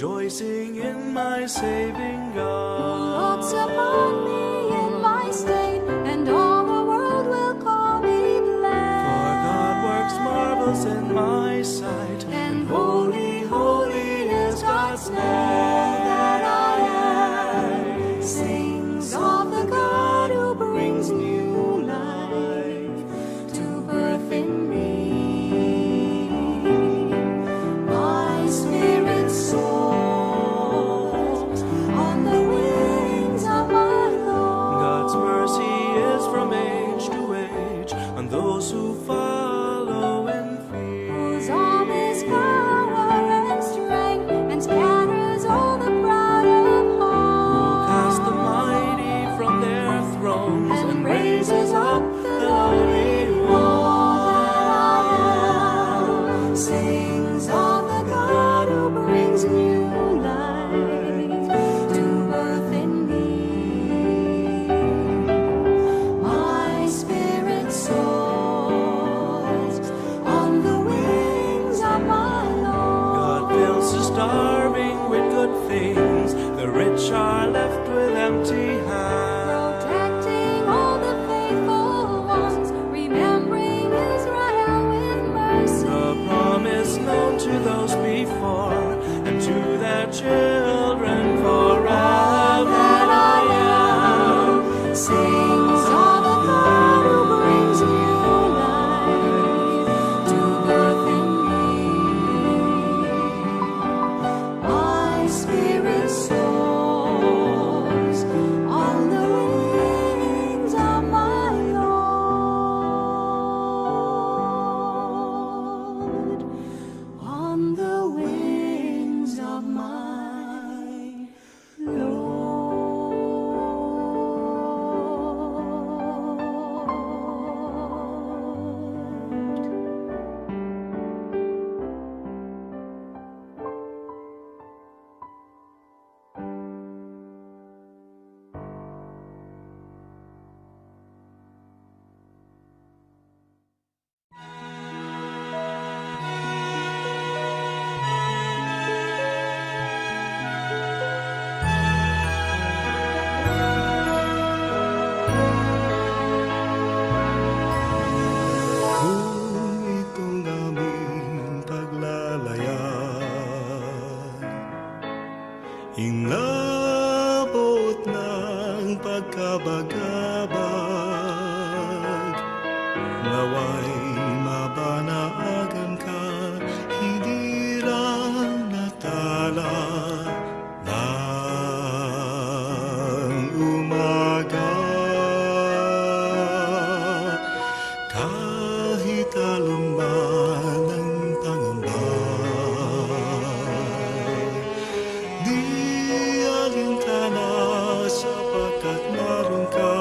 rejoicing in my saving God. Who looks upon me in my state, and all the world will call me blessed. For God works marvels in my sight, and holy, holy is God's name. All that I am sings of the God who brings new life to birth in me. My spirit soars on the wings of my Lord. God's mercy is from age to age on those who follow in fear. Whose arm is power and strength, and scatters all the proud of heart. Who cast the mighty from their thrones and raises up the lowly one. All that I am sings of the God who brings new life to birth in me. My spirit soars on the wings of my Lord. God fills the starving with good things, the rich are left with empty hands. Protecting all the faithful ones, remembering Israel with mercy. The promise known to those before and to their children forever. That I am sings of the God who brings new life to birth in me. My spirit soars on the wings of my Lord, on the wings of my Lord. Kung itong aming paglalayag, inabot ng pagkabagabag, naway mabanaagan ka, hindi lang natala ng umaga. Kahit alumban ang pangamba, di alintana sapagkat naroon ka.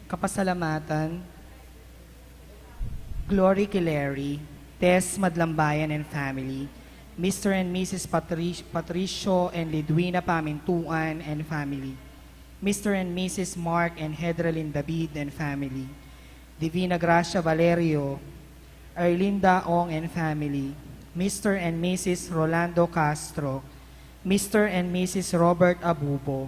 Kapasalamatan, Glory Kileri, Tess Madlambayan and family, Mr. and Mrs. Patricio and Lidwina Pamintuan and family, Mr. and Mrs. Mark and Hedralyn David and family, Divina Gracia Valerio, Erlinda Ong and family, Mr. and Mrs. Rolando Castro, Mr. and Mrs. Robert Abubo,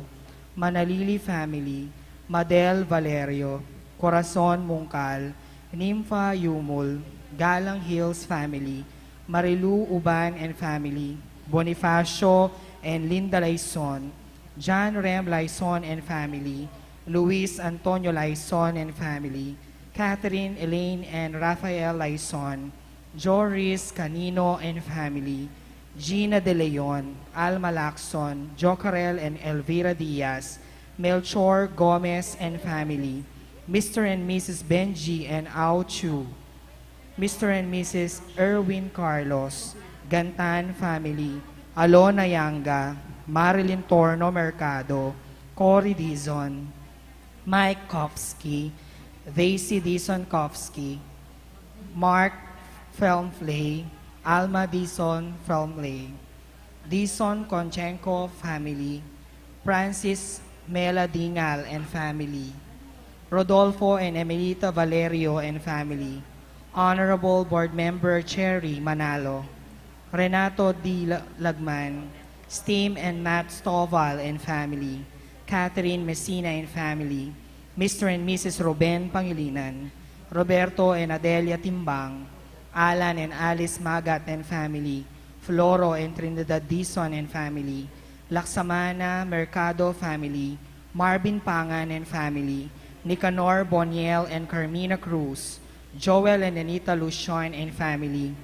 Manalili family, Madel Valerio, Corazon Mungkal, Nympha Yumul, Galang Hills family, Marilu Uban and family, Bonifacio and Linda Laison, John Rem Laison and family, Luis Antonio Laison and family, Catherine Elaine and Rafael Laison, Joris Canino and family, Gina De Leon, Alma Lacson, Jocarel and Elvira Diaz, Melchor Gomez and family, Mr. and Mrs. Benji and Ao Chu, Mr. and Mrs. Erwin Carlos, Gantan family, Alona Yanga, Marilyn Torno Mercado, Cory Dizon, Mike Kofsky, Daisy Dizon Kofsky, Mark Felmflay, Alma Dizon Felmflay, Dizon Konchenko family, Francis Mela Dingal and family, Rodolfo and Emelita Valerio and family, Honorable Board Member Cherry Manalo, Renato D. Lagman, Steam and Matt Stovall and family, Catherine Messina and family, Mr. and Mrs. Ruben Pangilinan, Roberto and Adelia Timbang, Alan and Alice Magat and family, Floro and Trinidad Dizon and family, Laksamana Mercado family, Marvin Pangan and family, Nicanor Boniel and Carmina Cruz, Joel and Anita Lucion and family,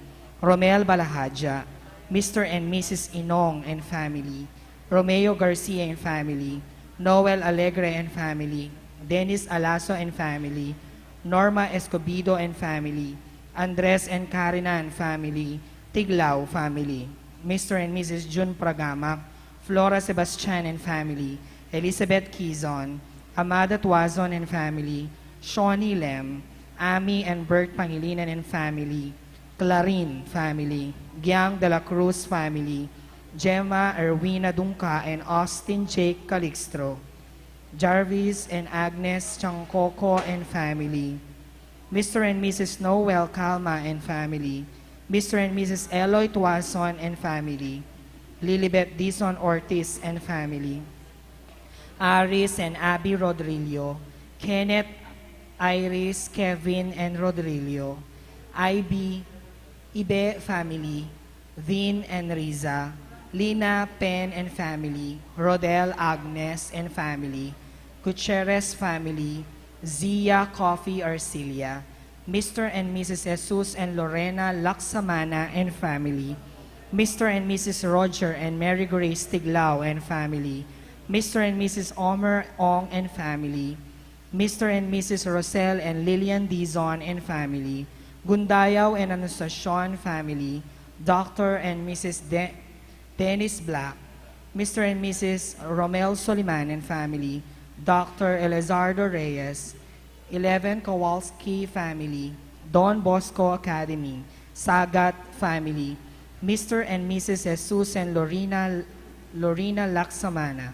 Romel Balahadja, Mr. and Mrs. Inong and family, Romeo Garcia and family, Noel Alegre and family, Dennis Alaso and family, Norma Escobedo and family, Andres and Karina and family, Tiglao family, Mr. and Mrs. June Pragama, Flora Sebastian and family, Elizabeth Quizon, Amada Tuazon and family, Shawnee Lem, Ami and Bert Pangilinan and family, Clarin family, Giang de la Cruz family, Gemma Erwina Dunca and Austin Jake Calixtro, Jarvis and Agnes Changcoco and family, Mr. and Mrs. Noel Calma and family, Mr. and Mrs. Eloy Tuazon and family, Lilibet Dizon Ortiz and family, Aris and Abby Rodrillo, Kenneth, Iris, Kevin, and Rodrillo, Ibe family, Vin and Riza, Lina, Pen and family, Rodel, Agnes and family, Gutierrez family, Zia, Coffee, Arcilia, Mr. and Mrs. Jesus and Lorena Laksamana and family, Mr. and Mrs. Roger and Mary Grace Tiglao and family, Mr. and Mrs. Omer Ong and family, Mr. and Mrs. Rosel and Lillian Dizon and family, Gundayaw and Anastacion family, Dr. and Mrs. Dennis Black, Mr. and Mrs. Romel Soliman and family, Dr. Elizardo Reyes, 11 Kowalski family, Don Bosco Academy, Sagat family, Mr. and Mrs. Jesus and Lorena Laksamana,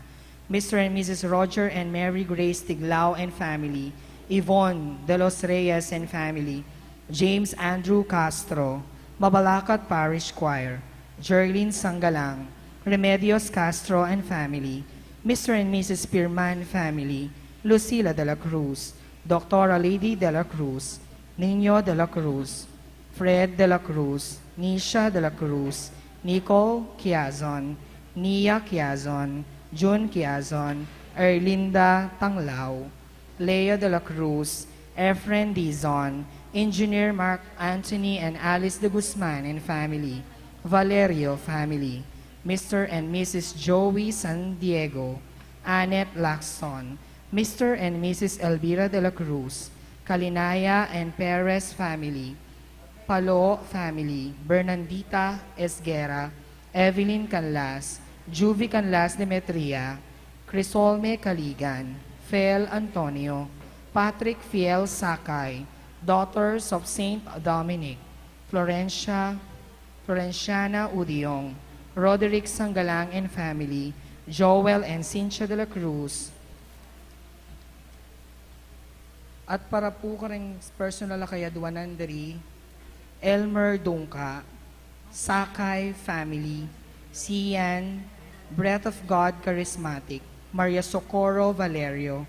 Mr. and Mrs. Roger and Mary Grace Tiglao and family, Yvonne De Los Reyes and family, James Andrew Castro, Mabalacat Parish Choir, Jerlyn Sangalang, Remedios Castro and family, Mr. and Mrs. Pirman family, Lucila de la Cruz, Dr. Lady de la Cruz, Nino de la Cruz, Fred de la Cruz, Nisha de la Cruz, Nicole Quiazon, Nia Quiazon, June Quiazon, Erlinda Tanglao, Leo de la Cruz, Efren Dizon, Engineer Mark Anthony and Alice de Guzman and family, Valerio family, Mr. and Mrs. Joey San Diego, Annette Lacson, Mr. and Mrs. Elvira de la Cruz, Kalinaya and Perez family, Palo family, Bernandita Esguera, Evelyn Canlas, Juvie Canlas Demetria, Crisolme Caligan, Fel Antonio, Patrick Fiel Sakay, daughters of Saint Dominic, Florenciana Udiong, Roderick Sanggalang and family, Joel and Cynthia de la Cruz. At para po ka rin personal na kayadwanan dari, Elmer Dungka, Sakay family, Sian, Breath of God Charismatic, Maria Socorro Valerio,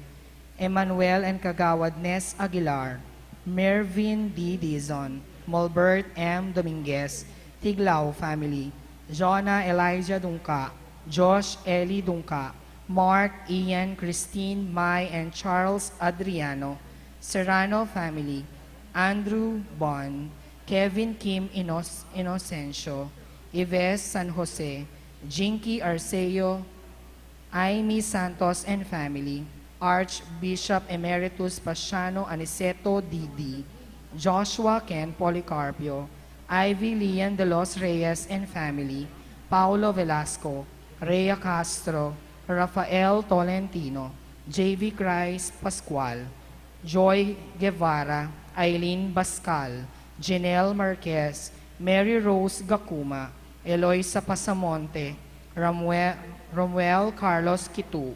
Emmanuel and Kagawad Nes Aguilar, Mervin D. Dizon, Mulbert M. Dominguez, Tiglao family, Jonah Elijah Dungka, Josh Eli Dungka, Mark, Ian, Christine, Mai, and Charles Adriano, Serrano family, Andrew Bon, Kevin Kim Inocencio, Ives San Jose, Jinky Arceo, Aimee Santos and family, Archbishop Emeritus Pasiano Aniceto Didi, Joshua Ken Policarpio, Ivy Lian de los Reyes and family, Paulo Velasco, Rhea Castro, Rafael Tolentino, J.V. Christ Pascual, Joy Guevara, Eileen Bascal, Janelle Marquez, Mary Rose Gacuma, Eloisa Pasamonte, Romuel Carlos Kitu,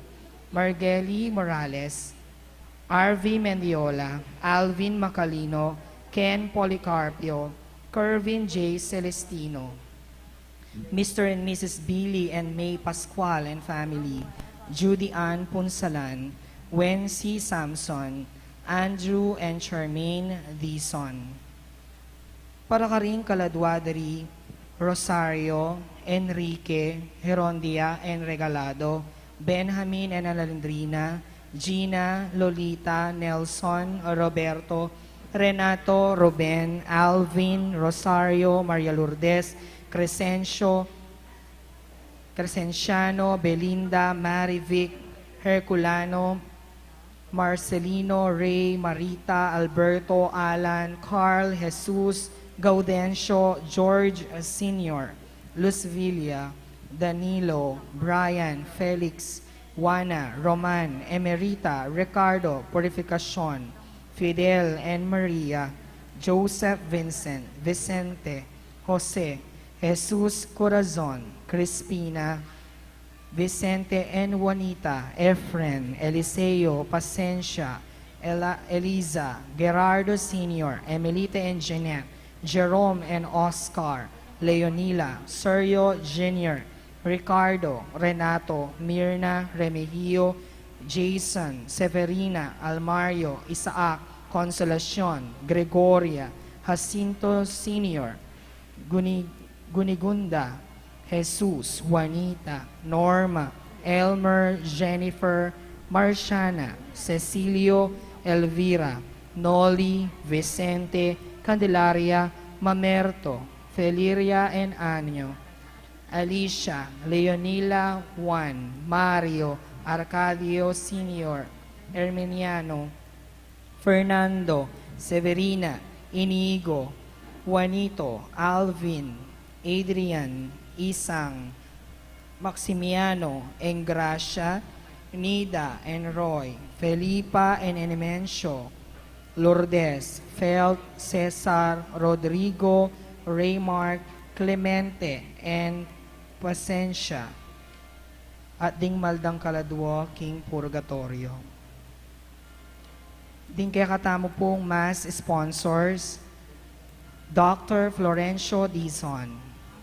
Margeli Morales, R.V. Mendiola, Alvin Macalino, Ken Policarpio, Kervin J. Celestino, Mr. and Mrs. Billy and May Pascual and family, Judy Ann Punsalan, Wen C. Samson, Andrew and Charmaine Dison. Para ka rin kaladwadari, Rosario, Enrique, Herondia and Regalado, Benjamin and Alandrina, Gina, Lolita, Nelson, Roberto, Renato, Ruben, Alvin, Rosario, Maria Lourdes, Crescenciano, Belinda, Marivic, Herculano, Marcelino, Ray, Marita, Alberto, Alan, Carl, Jesus, Gaudencio, George Sr., Luz Villa, Danilo, Brian, Felix, Juana, Roman, Emerita, Ricardo, Purificacion, Fidel and Maria, Joseph Vincent, Vicente, Jose, Jesus Corazon, Crispina, Vicente and Juanita, Efren, Eliseo, Pacencia, Eliza, Gerardo Sr., Emilita and Jeanette, Jerome and Oscar, Leonila, Sergio Jr., Ricardo, Renato, Mirna, Remigio, Jason, Severina, Almario, Isaac, Consolacion, Gregoria, Jacinto Sr., Gunigunda, Jesus, Juanita, Norma, Elmer, Jennifer, Marciana, Cecilio, Elvira, Noli, Vicente, Candelaria, Mamerto, Feliria and Anyo, Alicia, Leonila, Juan, Mario, Arcadio Sr., Herminiano, Fernando, Severina, Inigo, Juanito, Alvin, Adrian, Isang, Maximiano, Engracia, Nida and Roy, Felipa and Enemencio, Lourdes, Felt, Cesar, Rodrigo, Raymark, Clemente, and Pacencia, at ding maldang kaladwo, King Purgatorio. Ding kaya katamo pong mass sponsors, Dr. Florencio Dizon,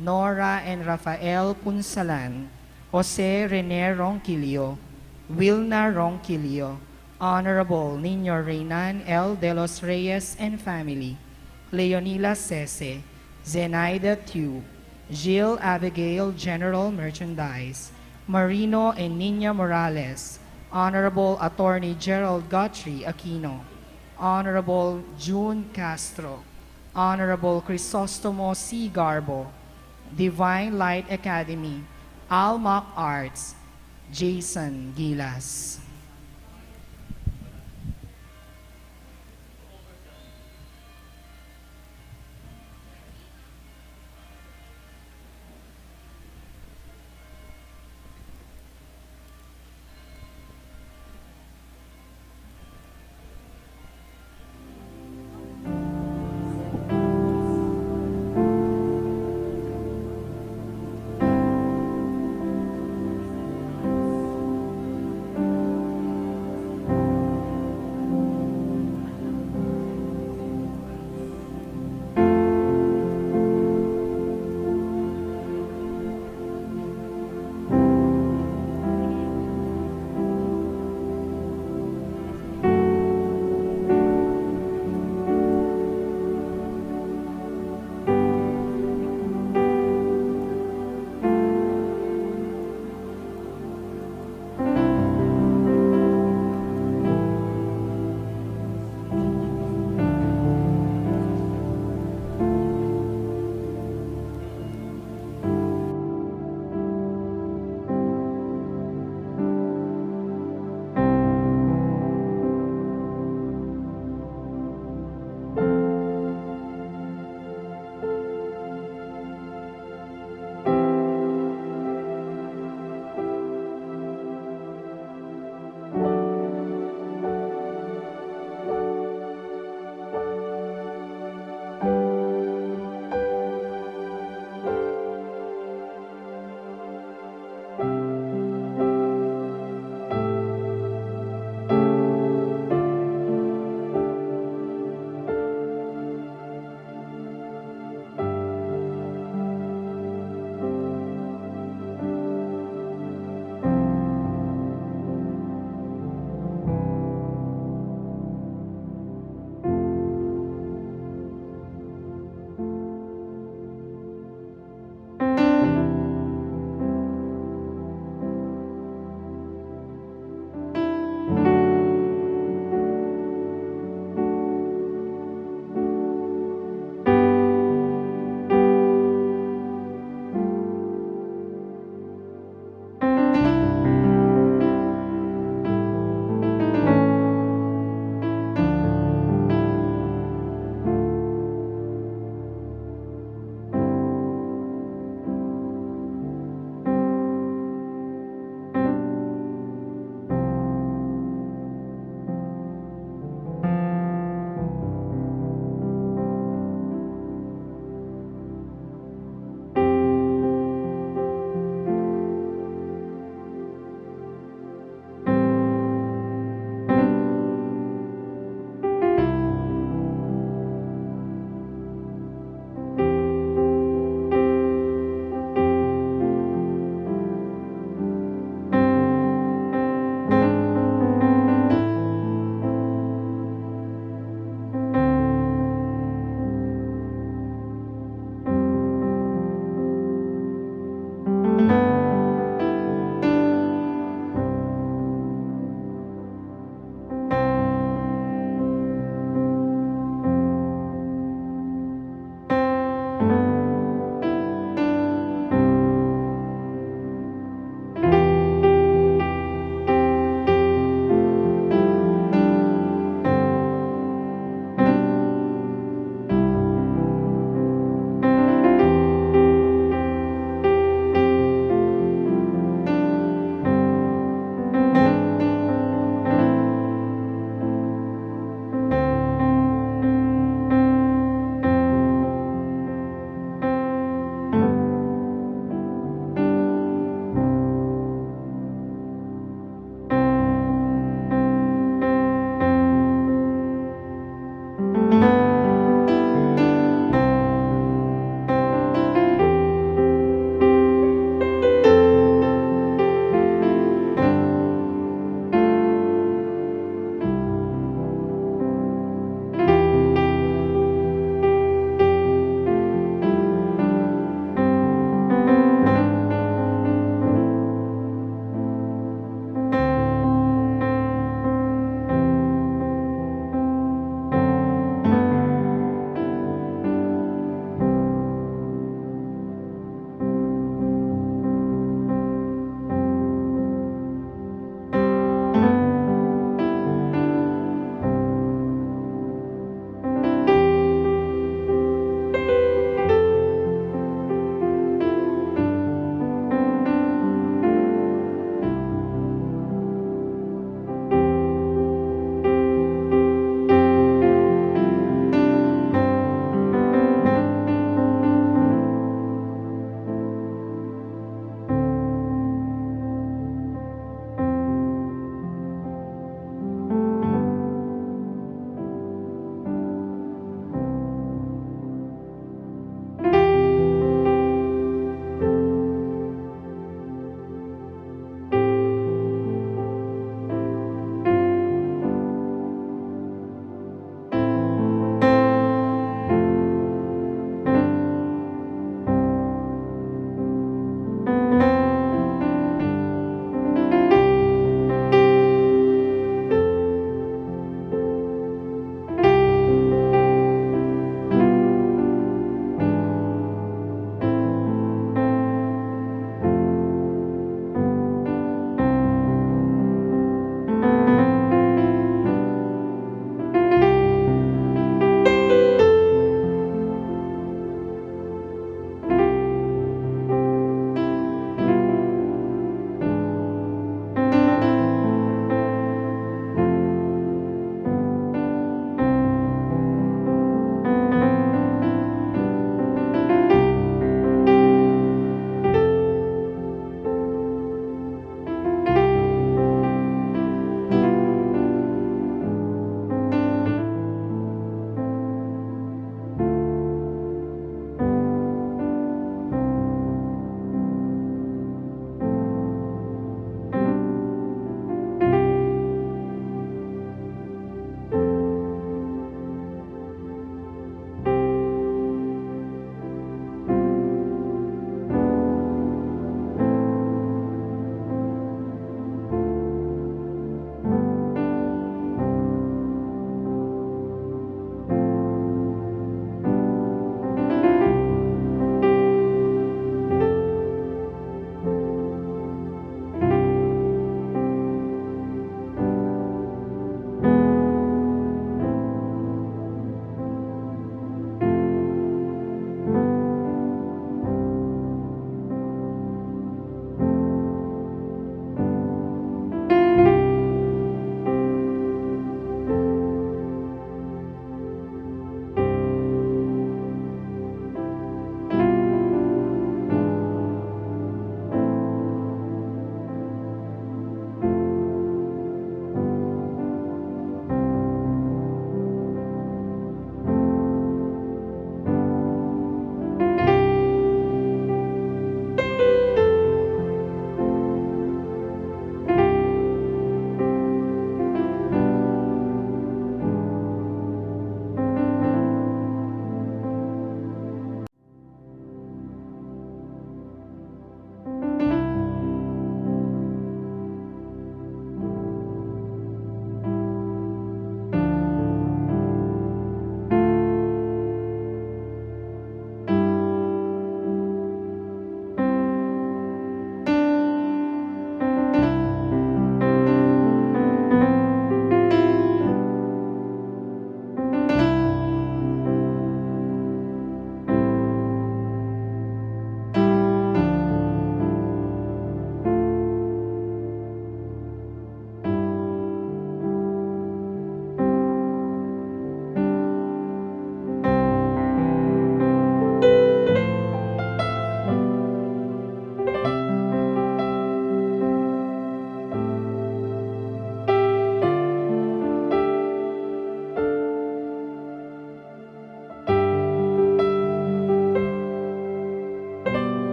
Nora and Rafael Punsalan, Jose Rene Ronquillo, Wilna Ronquillo, Honorable Nino Reynan L. de los Reyes and family, Leonila Sese, Zenaida Tew, Jill Abigail General Merchandise, Marino and Nina Morales, Honorable Attorney Gerald Guthrie Aquino, Honorable June Castro, Honorable Crisostomo C. Garbo, Divine Light Academy, Almac Arts, Jason Gilas.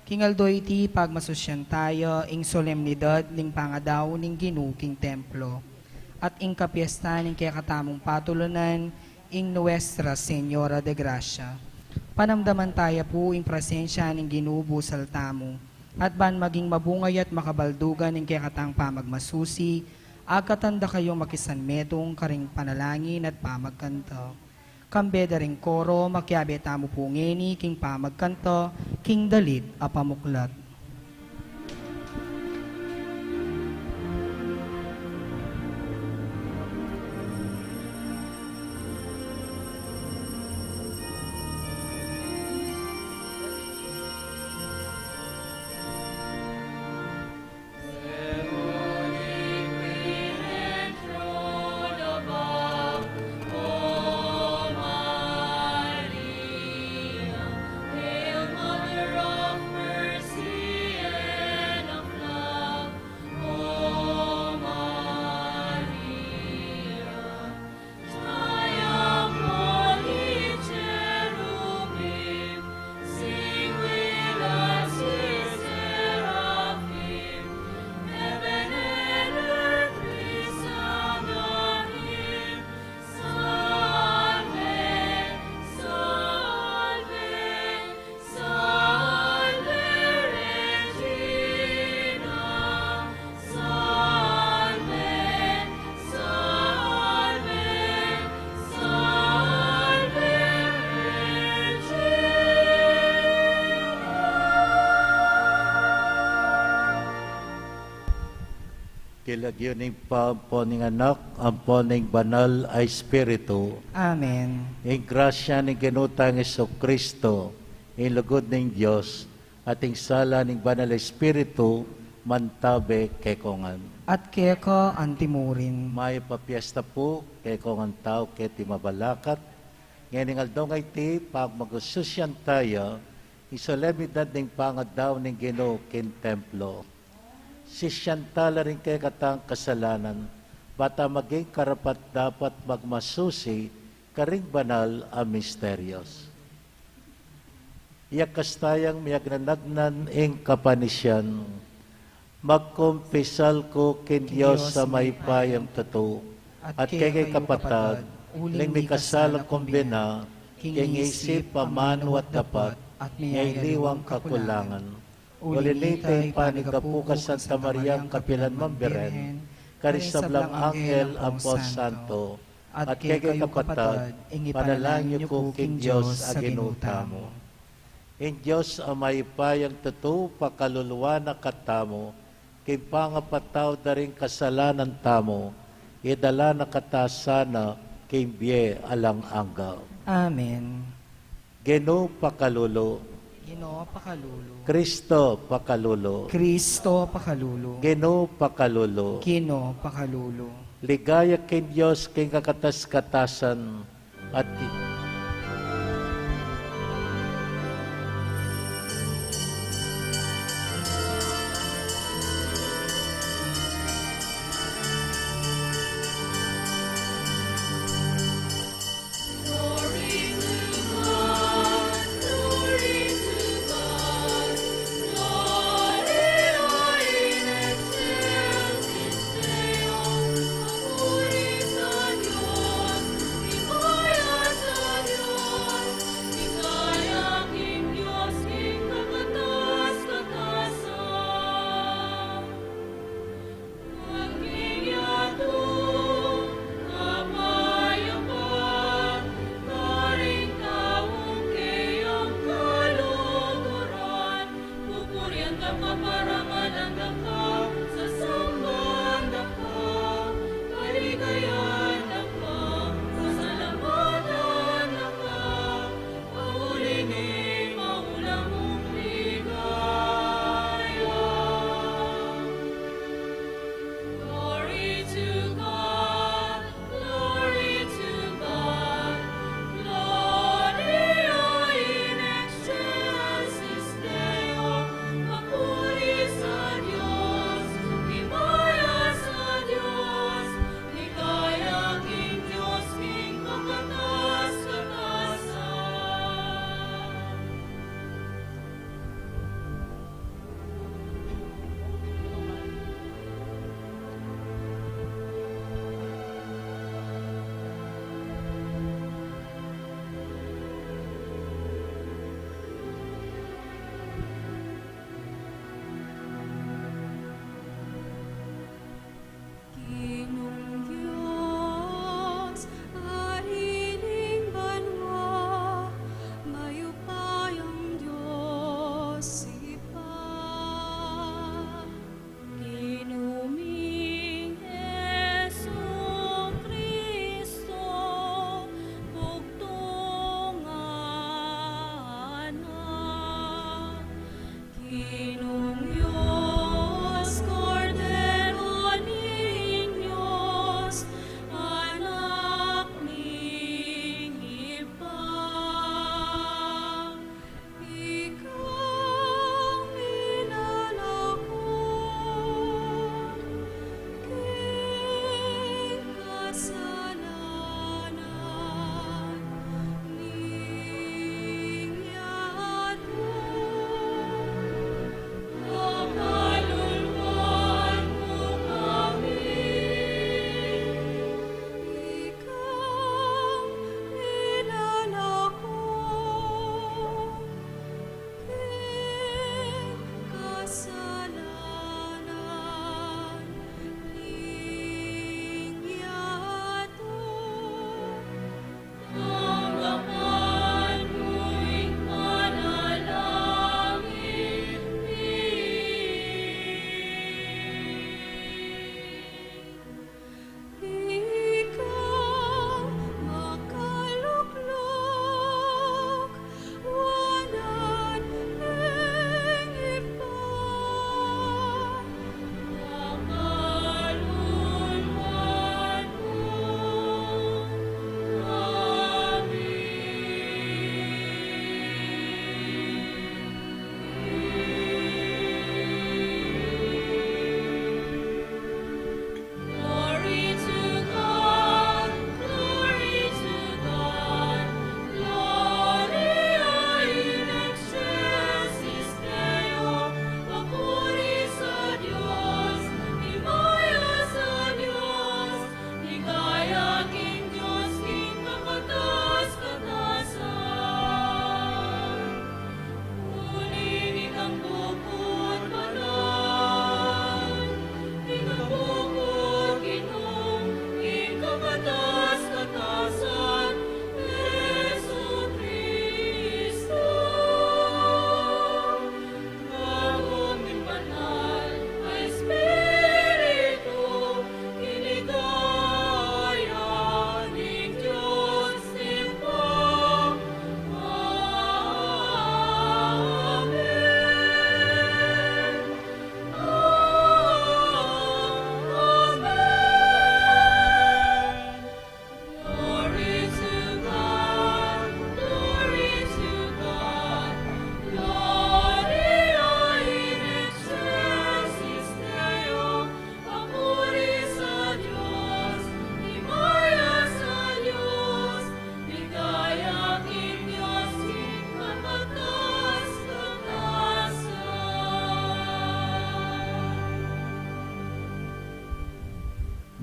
Kingaldoy iti pagmasusyan tayo, ing solemnidad ning pangadaw ning ginuking templo. At ing kapiesta ning kakatamong patulunan, ing Nuestra Señora de Gracia. Panamdaman tayo po ing presensya ning ginubusal tamo, at ban maging mabungay at makabaldugan ning kayakatang pamagmasusi, agkatanda kayong makisanmetong karing panalangin at pamagkanto. Kambeda ring koro, makyabe tamo po ngeni, king pamagkanto, king dalit a pamuklat. Kilagyo ning pampo ning anak, ampo ning banal ay Espiritu, Amen. ing grasya ning ginutang Kristo, ing lugod ning Dios, at ing sala ning banal ay Espiritu, mantabe kay kongan. At keko antimurin. May papiesta po kay kongan tao kay ti mabalakat, ngayon aldong ay ti pagmagususyan tayo, isolemidad ning pangadaw ning Ginoo kin templo. Si Shantala rin kay katang kasalanan, bata maging karapat dapat magmasusi, karing banal ang misteryos. Iyak kastayang miyagnanagnan ing kapanisyan, magkumpisal ko kin Diyos sa may payang totoo, at kay kapatad, ling may kasalang kumbina, king isip pamano at dapat, ngay liwang kakulangan. Ulinitay panigapukas Santa Maria Kapilan Mambiren, karisablang Angel Ampos Santo, at kay kapatad, panalangin ko king Diyos aginutamo. In Diyos ang may payang totoo pakaluluwa na katamo, kay pangapataw da rin kasalanan tamo, idala na katasana kay biye alang anggaw. Amen. Ginoo pakalulo, Ginoo pakalulo. Kristo pakalulo, Kristo pakalulo. Ginoo pakalulo, Ginoo pakalulo. ligaya kay Diyos kay kakatas-katasan at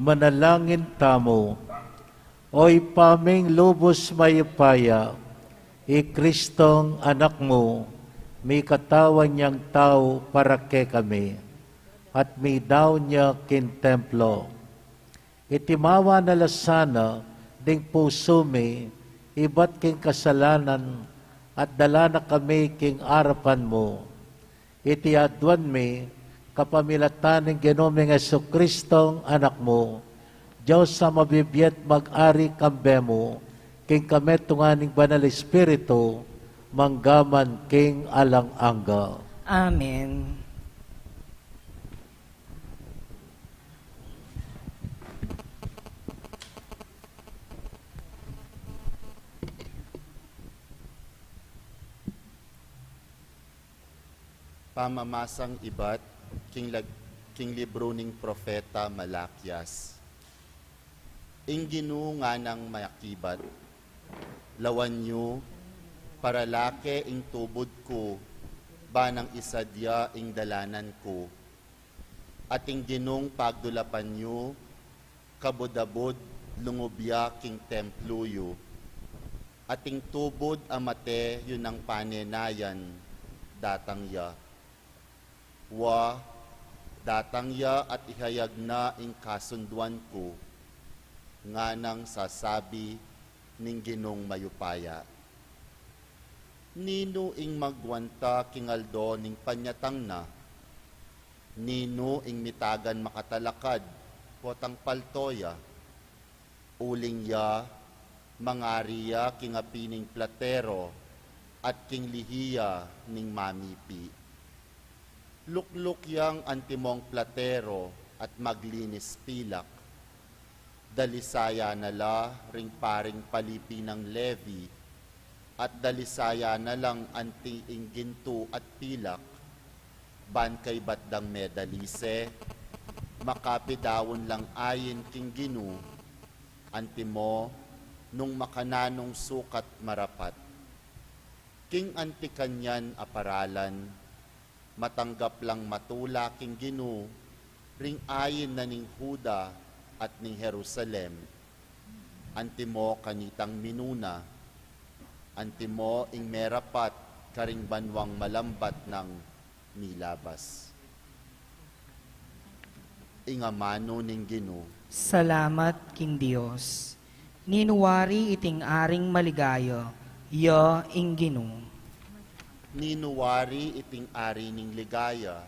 manalangin tamo. Oy paming lubos mayupaya, Kristong anak mo, may katawan niyang tao para ke kami, at may daw niya kin templo. Itimawa na lasana, ding puso mi, iba't king kasalanan, at dala na kami king arapan mo. Iti adwan mi, kapamilatan ng Ginoming Jesucristong anak mo, Diyos sa mabibiyat mag-ari kambe mo, king kami tunganing banal Espiritu, manggaman king alang-angga. Amen. Pamamasang iba't king libro ning propeta Malakias. Inginu nga ng mayakibat, lawan nyo, paralake ing tubod ko, banang isadya ing dalanan ko, at ing ginong pagdulapan nyo, kabodabod lungubya king templuyo, at ing tubod amate yun ang panenayan, datangya. Wa, datangya at ihayag na ing kasunduan ko, nga nang sasabi ning ginong mayupaya. Nino ing magwanta kingaldo ning panyatang na, nino ing mitagan makatalakad, potang paltoya, uling ya, mangariya kingapining platero, at king lihiya ning mamipi. Lukluk yang antimong platero at maglinis pilak, dalisaya nala ring paring palipi ng Levi, at dalisaya na lang anti ginto at pilak, ban kay batdang medalise, makapidawon lang ayin king ginu, antimo nung makananong sukat marapat. King anti kanyan aparalan, matanggap lang matula king ginu, ring ayin na ning Huda, at ning Jerusalem, antimo kanitang minuna, antimo ing merapat karing banwang malambat ng nilabas. Ingamano ning Ginoo. Salamat king Dios. Ninuwari iting aring maligayo, ya ing Ginoo. Ninuwari iting ari ning ligaya,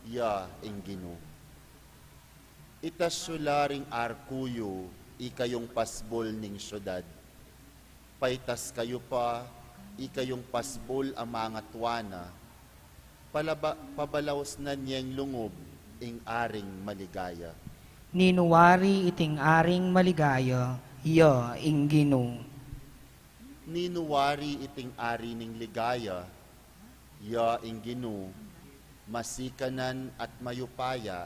ya ing Ginoo. Itasularing arkuyo, ikayong pasbol ning syudad. Paitas kayo pa, ikayong pasbol ang mga tuwana. Pabalaos na niyang lungob, ing aring maligaya. Ninuwari iting aring maligaya, ya ing Ginoo. Ninuwari iting ari ning ligaya, ya ing Ginoo, masikanan at mayupaya,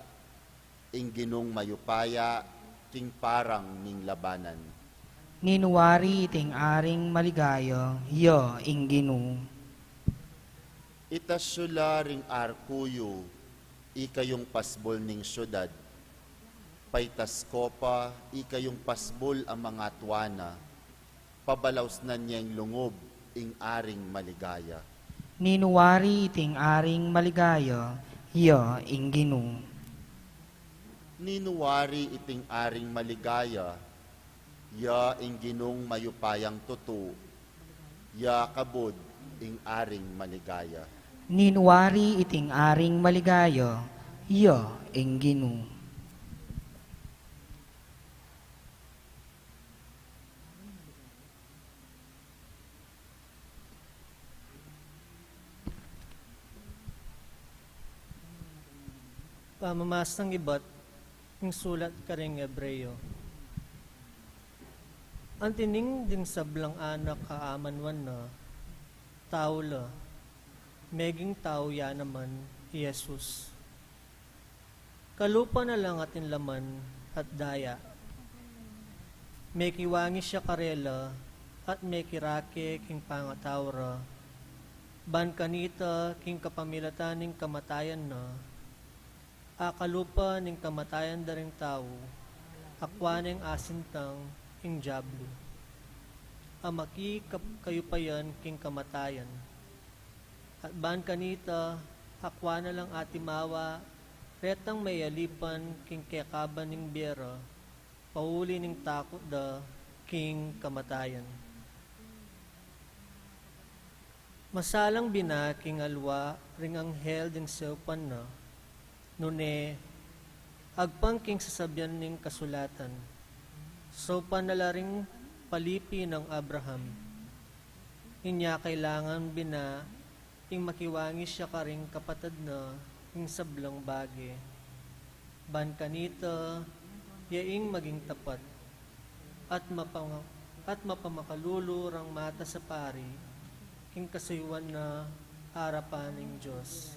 ing ginong mayupaya, king parang ning labanan. Ninuwari iting aring maligaya, ya ing Ginoo. Itasula ring arkuyo, ikayong pasbol ning syudad. Paitas ko pa, ikayong pasbol ang mga tuwana. Pabalaos na niyang lungob, ing aring maligaya. Ninuwari iting aring maligaya, ya ing Ginoo. Ninuwari iting aring maligaya, ya ing ginong mayupayang tutu, ya kabod ing aring maligaya. Ninuwari iting aring maligaya, ya ing Ginoo. Pamamasang iba't ng sulat karing Hebreo. Ang tining ding sablang anak kaamanwan na, tao la, meging tao ya naman, Jesus. Kalupa na lang atin laman at daya. May kiwangi siya karela at may kirake king pangatawra. Ban kanita king kapamilataning kamatayan na, akalupa ning kamatayan daring tao, akwaneng asintang ing jablo. Amaki kayo pa yan king kamatayan. At ban kanita, akwa na lang atimawa, retang may alipan king kekaban ning biyera, pauli ning takot da king kamatayan. Masalang bina king alwa ring anghel ding seupan na, nune agpang king sasabyan ning kasulatan. So panalaring palipi ng Abraham. Inya kailangan bina ing makiwangis siya karing kapatid na ing sablang bagi. Ban kanita yaing maging tapat at mapamakalulurang mata sa pari king kasayuan na harapan ng Diyos.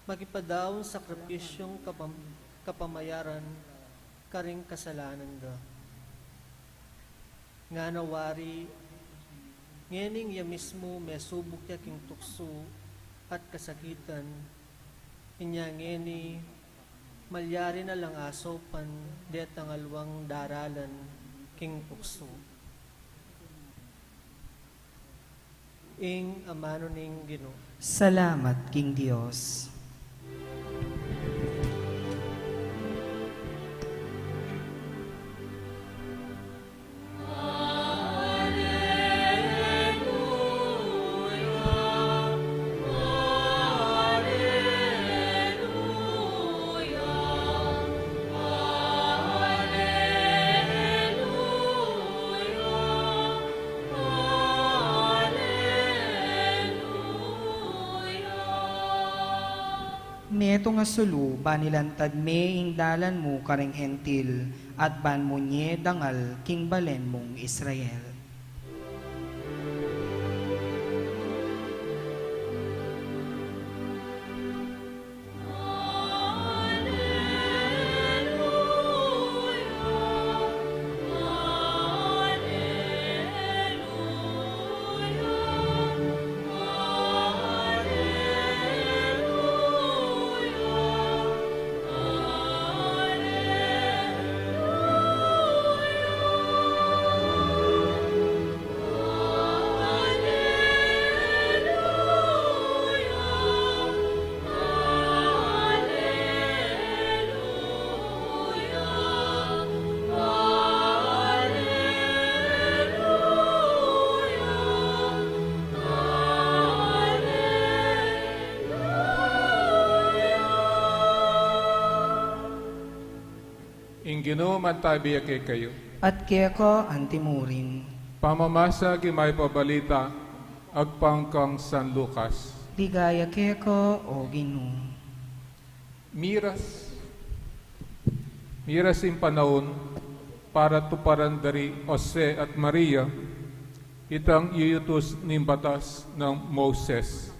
Makipadaw sakripisyong kapamayaran karing kasalanan da. Nga nawari, ngening ya mismo may subok ya king tukso at kasakitan, inya ngeni malyari na lang asopan det ang alwang daralan king tukso. Ing amano ning Ginoo. Salamat, King Diyos. Neto nga sulu, banilantad me ing dalan mo karing hentil, at ban mo nye dangal king balen mong Israel. Ginoo man tabi kay kayo. At kaya ko antimurin. Pamamasa kimay pabalita agpangkang San Lucas. Digaya kaya ko o Ginoo. Miras yung panahon para tuparan dari Jose at Maria itang iyutos ng batas ng Moses.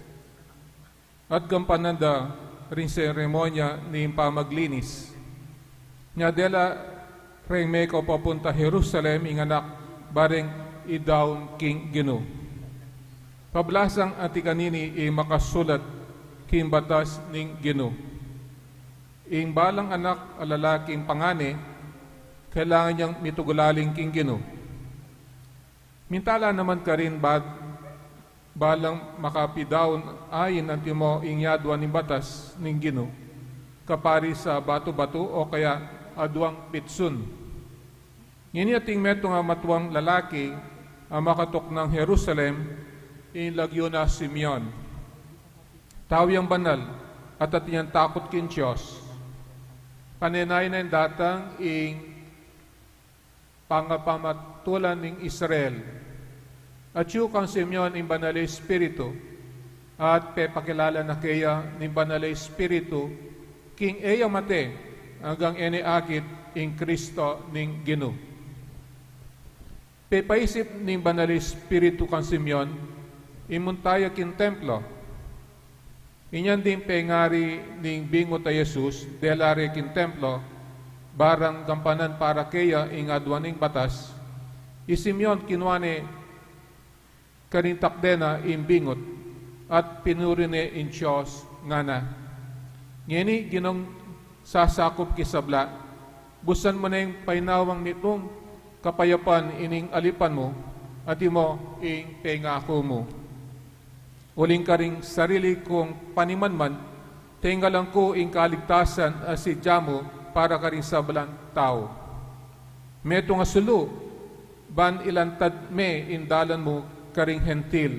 At gampananda rin seremonya ng pamaglinis. Nya dela reme ko papunta Jerusalem ing anak bareng idawn king Ginoo. Pablasang ati kanini makasulat king batas ning Ginoo. Ing balang anak alalaking pangane kailangan niyang mitugulaling king Ginoo. Mintala naman ka rin balang makapidawn ayin ang timo ing yadwa ning batas ning Ginoo kapari sa bato-bato o kaya aduang pitsun. Ngini ating meto nga matuang lalaki ang makatok ng Jerusalem in lagyo na Simeon. Tao yang banal at atiyang takot kin Diyos. Panenay na datang ing pangapamatulan ng Israel. At yung kang Simeon ing banal Espiritu at pepakilala na kaya ng banal Espiritu king eya mate hanggang eniakit ing Kristo ning Ginoo. Pepaisip ning banal Espiritu kang Simeon, imuntaya kin templo. Inyan din pengari ning bingo ta Jesus, delare kin templo, barang gampanan para kaya ing adwan ing batas. I Simeon kinwane karintakdena ing bingot, at pinurine in Diyos nga na. Ngeni ginong sasakop kisabla, busan mo na yung painawang nitong kapayapan ining alipan mo, at imo ing pengako mo. Uling ka ring sarili kong panimanman, tinggalan ko ing kaligtasan si Jamo para ka rin sa balang tao. Meto nga sulu, ban ilantad me indalan mo karing hentil,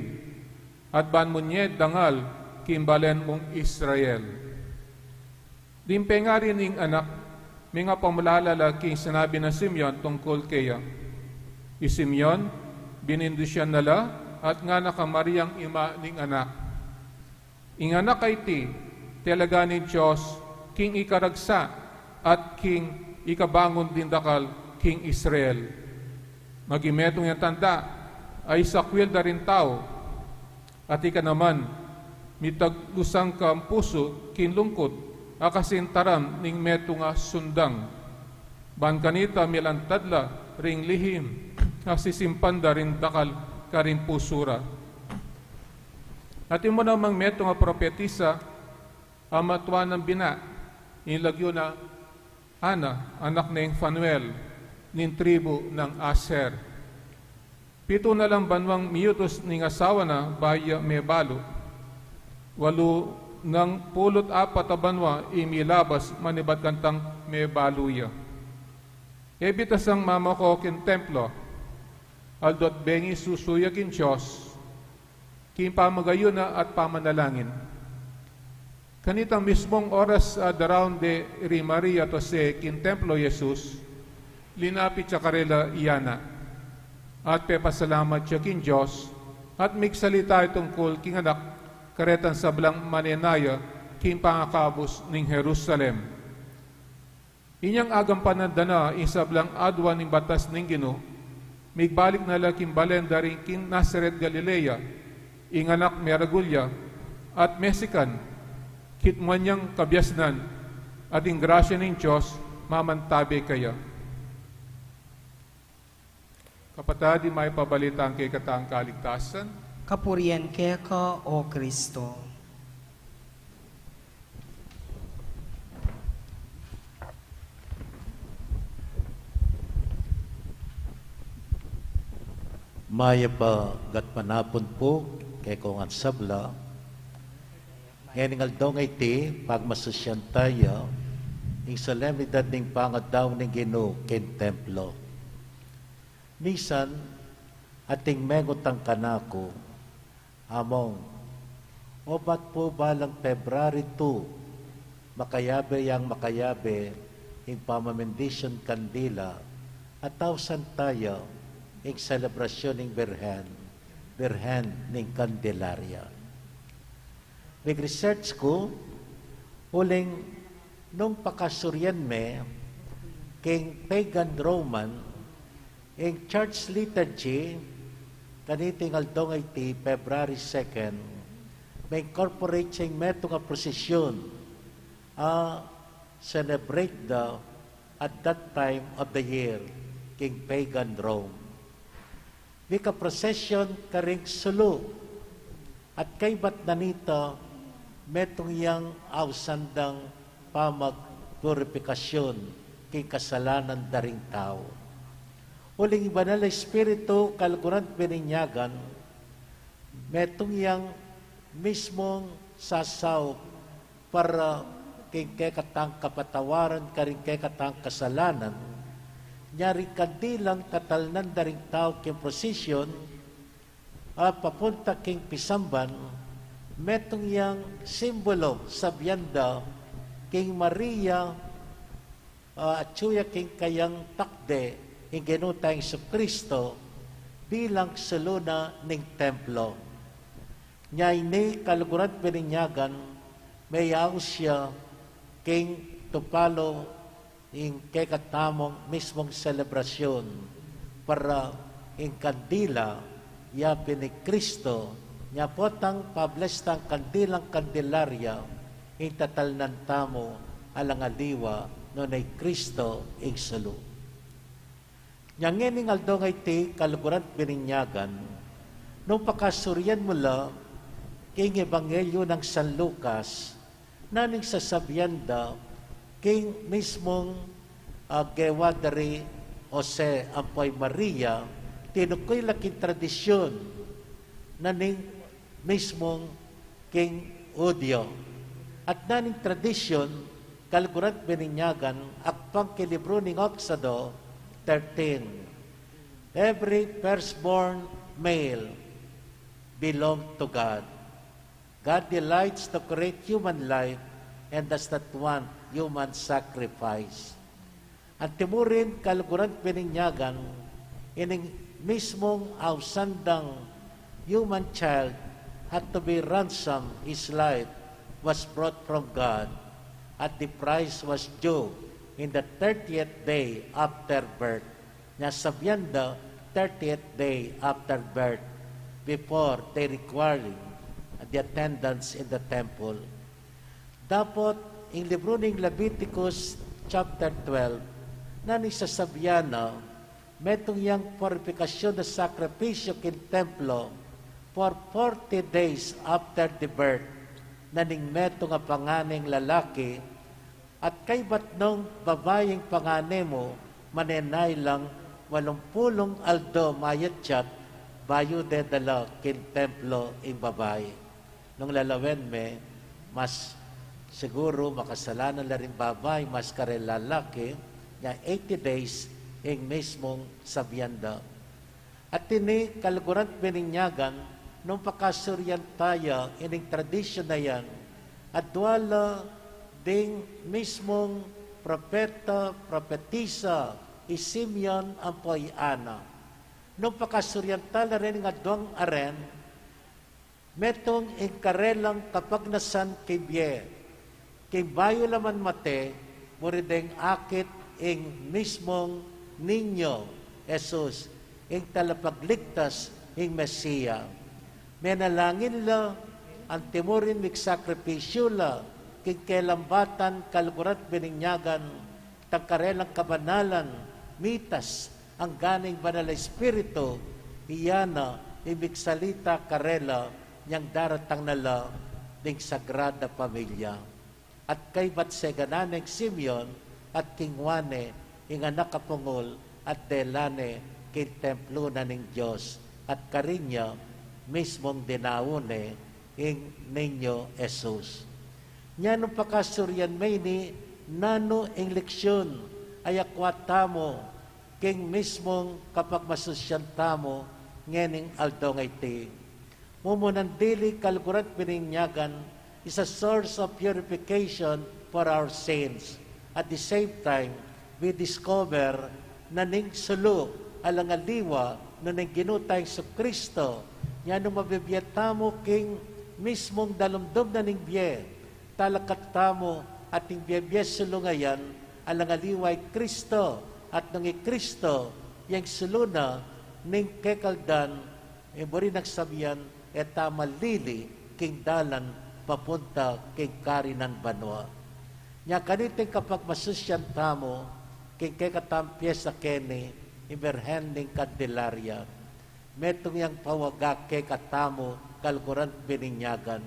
at ban mo nye dangal kimbalen mong Israel. Dimpe nga rin ing anak, may nga pamalalala king sinabi ng Simeon tungkol kaya. Simeon, binindusyan nala, at nga nakamariang ima ning anak. Ing anak ay ti, talaga ni Diyos, king ikaragsa, at king ikabangon din dakal, king Israel. Magimetong yung tanda, ay sakwil da rin tao, at ika naman, mitagusang ka ang puso, kinlungkot, akasintaram ning meto nga sundang. Ban kanita milantadla ring lihim, asisimpanda rin dakal karing pusura. At imo namang meto nga propetisa, amatwa ng bina, inilagyo na Ana, anak ng Fanuel, nin tribu ng Aser. 7 na lang banwang miyutos ning asawa na baya may balo. 8 ng 14 a banwa imilabas manibat kantang may baluya. Ebitas ang mama ko kin templo, aldot bengi susuya kin Diyos, kin pamagayo na at pamanalangin. Kanitang mismong oras daraon de Maria to se kin templo Jesus, linapit siya karela iyana, at pepasalamat siya kin Diyos, at migsalita tungkol king anak, karetan sa belang manenaya, king pangakabos ning Jerusalem. Inyang agampanan dana, isa belang adwa ning batas ning Gino, migbalik na laking balen daring king Nazaret Galilea, ing anak Meragulya, at Mexican, kitman niyang kabyasnan, at ing grasya ning Diyos, mamantabi kaya. Kapatid, may pabalitaan kay katang kaligtasan, Kapurian keka, O Kristo. Maya pa gat panapon po, kay kong ang sabla, ngayon nga daw ngay ti, pagmasasyan tayo, ing solemnidad ning pangadaw ning Ginoo ken templo. Misan, ating mengutang kanako, among, obat po balang February 2, makayabe yang makayabe, ing pamamendisyon kandila, at tausan tayo, ing selebrasyon ning Birhen ning Candelaria. Nag-research ko, uling nung pakasuryan me, king pagan Roman, ing church liturgy, kaniting aldong iti February 2nd, may incorporate siyang meto nga prosesyon, celebrate the, at that time of the year, king pagan Rome. Di ka prosesyon karing sulu, at kay ba't nanito, metong yang awsandang pamag-glorifikasyon kay kasalanan daring tao. Uling banal na Espiritu, kalkuran pininyagan, metong yang mismong sasaw para kay katang kapatawaran, karing kay katang kasalanan, nyari kandilang katalnan daring tao kay prosesyon, papunta king pisamban, metong yang simbolo sa biyanda king Maria at suya king kayang takde ing ginutang sa Kristo bilang saluna ning templo. Nya ini kaluguran pininyagan may siya king tupalo ing kekatamong mismong selebrasyon para ing kandila yapi ni Kristo, nya potang pablestang kandilang Candelaria, ing tatalnan tamo alang aliwa no nay Kristo ing salu. Nya ngening aldong iti kaluguran pininyagan, nung pakasuryan mula, king Ebanghelyo ng San Lucas, naning sasabyanda, king mismong gewa dari Jose ampoy Maria, tinukoy laking tradisyon na ning mismong King Udyo. At naning tradisyon, kalgurat bininyagan, akpang kilibro ning Oxado 13. Every firstborn male belong to God. God delights to create human life and does not want human sacrifice. At timurin kalguran pininyagan, ining mismong ausandang human child had to be ransomed. His life was brought from God, at the price was due in the 30th day after birth. Nya sabyanda 30th day after birth, before they requiring the attendance in the temple. Dapat in libro ng Leviticus chapter 12 na nisasabyana metong yang purifikasyon na sakripisyo kin templo for 40 days after the birth na ning metong nga panganing lalaki at kay batnong babayeng pangane mo manenay lang 80 aldo mayatsyat bayo de dala kin templo ing babae. Nung lalawen me, mas siguro makasalanan na rin babae, mas kare lalaki, na 80 days ing mismong sabyanda. At ini kalguran bininyagan, nung pakasuryan tayo, ining tradisyon na yan, at wala ding mismong propeta, propetisa, Simeon ang po'y ana. Nung pakasuryantal na rin nga doang aren, metong ingkarelang kapag nasan kay biye, kay bayo laman mate, murideng akit ing mismong ninyo, Jesus, ing talapagligtas ing Mesiya. Menalangin la, ang timurin mig sakripisyo la, king kelambatan kalgurat bininyagan, tangkarelang kabanalan, mitas, ang ganing banal na espiritu, iyana, ibig salita karela, niyang daratang nala, ning sagrada pamilya. At kay Batsegananeng Simeon, at King Juane, ing anak kapungol, at delane, king templo na ning Diyos, at karinya, mismong dinaune, ing ninyo Jesus. Nya nung pakasuryan may ni, nano ing leksyon, ay akwatamo, king mismong kapag masusyanta mo, ngening aldo ngay ti. Mumunandili kalgurat bininyagan is a source of purification for our sins. At the same time, we discover na ning sulu alangaliwa na ning ginutay sa Kristo. Yan nung mabibiyata mo king mismong dalumdum na ning biye. Talakat tamo at ning biye sulu ngayon alangaliway Kristo. At nung Kristo, yung suluna, ning kekaldan, buri nagsabihan, eta malili, king dalan, papunta, king karinan banwa. Nya kaniting kapag masusyan tamo, king kekatam pyesa kene, iberhending Candelaria, metong yang pawagake katamo, kalguran bininyagan,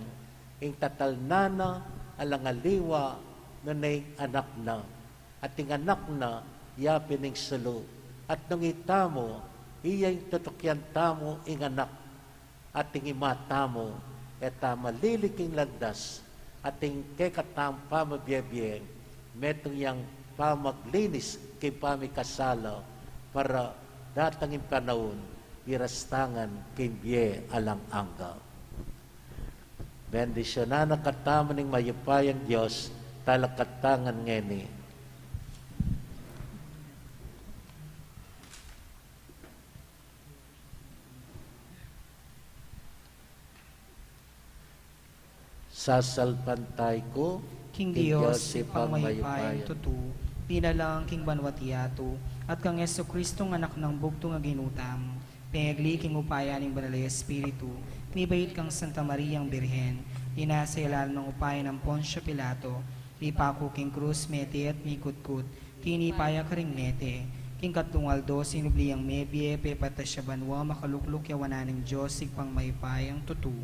ing tatalnana, alangaliwa, nanay anak na, at ing anak na, yapining sulu. At nung itamo, iyang tutukyan tamo ing anak, at ing imatamo, eta maliliking landas, at ing kekatam pamabiyabiyeng, metong yang pamaglinis kay pamikasala, para datangin panahon, irastangan kay biye alang angga. Bendisyonan ang katama ng mayupayang Diyos, talakatangan ngeni. Sasalpantay ko, King Dios, si pangmayupayang tutu, pinalang King Banwatiato, at kang Yeso Kristong anak ng bugtong nga ginutam, pengagli king upaya ng banalay espiritu, nibayit kang Santa Mariang Birhen, inasayalal ng upaya ng Poncio Pilato, lipako king krus mete at mikutkut, tinipaya karing mete, king katungaldo sinubliyang mebye, pepatasya banwa, makalukluk yawanan ng Diyos, sig pangmayupayang tutu.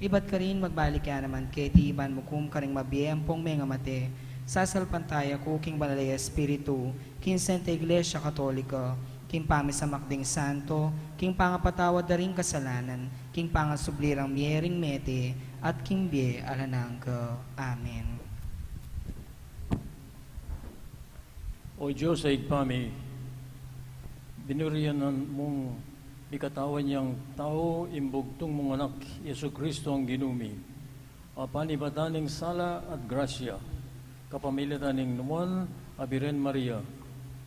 Iba't ka rin magbalik ka naman kay tiban mukum ka rin mabiyempong may nga mate, sasalpantaya ko king banalay espiritu, king Santa Iglesia Katolika, king pami sa makding santo, king pangapatawad da ring kasalanan, king pangasublirang miyering mete, at king bie alanang ka. Amen. O Diyos ay pami, binuriyan mong ikatawan niyang tao, imbugtong mong anak, Yesu Kristo ang ginumi. Apanibadaning sala at grasya, kapamilitaning naman, Abiren Maria.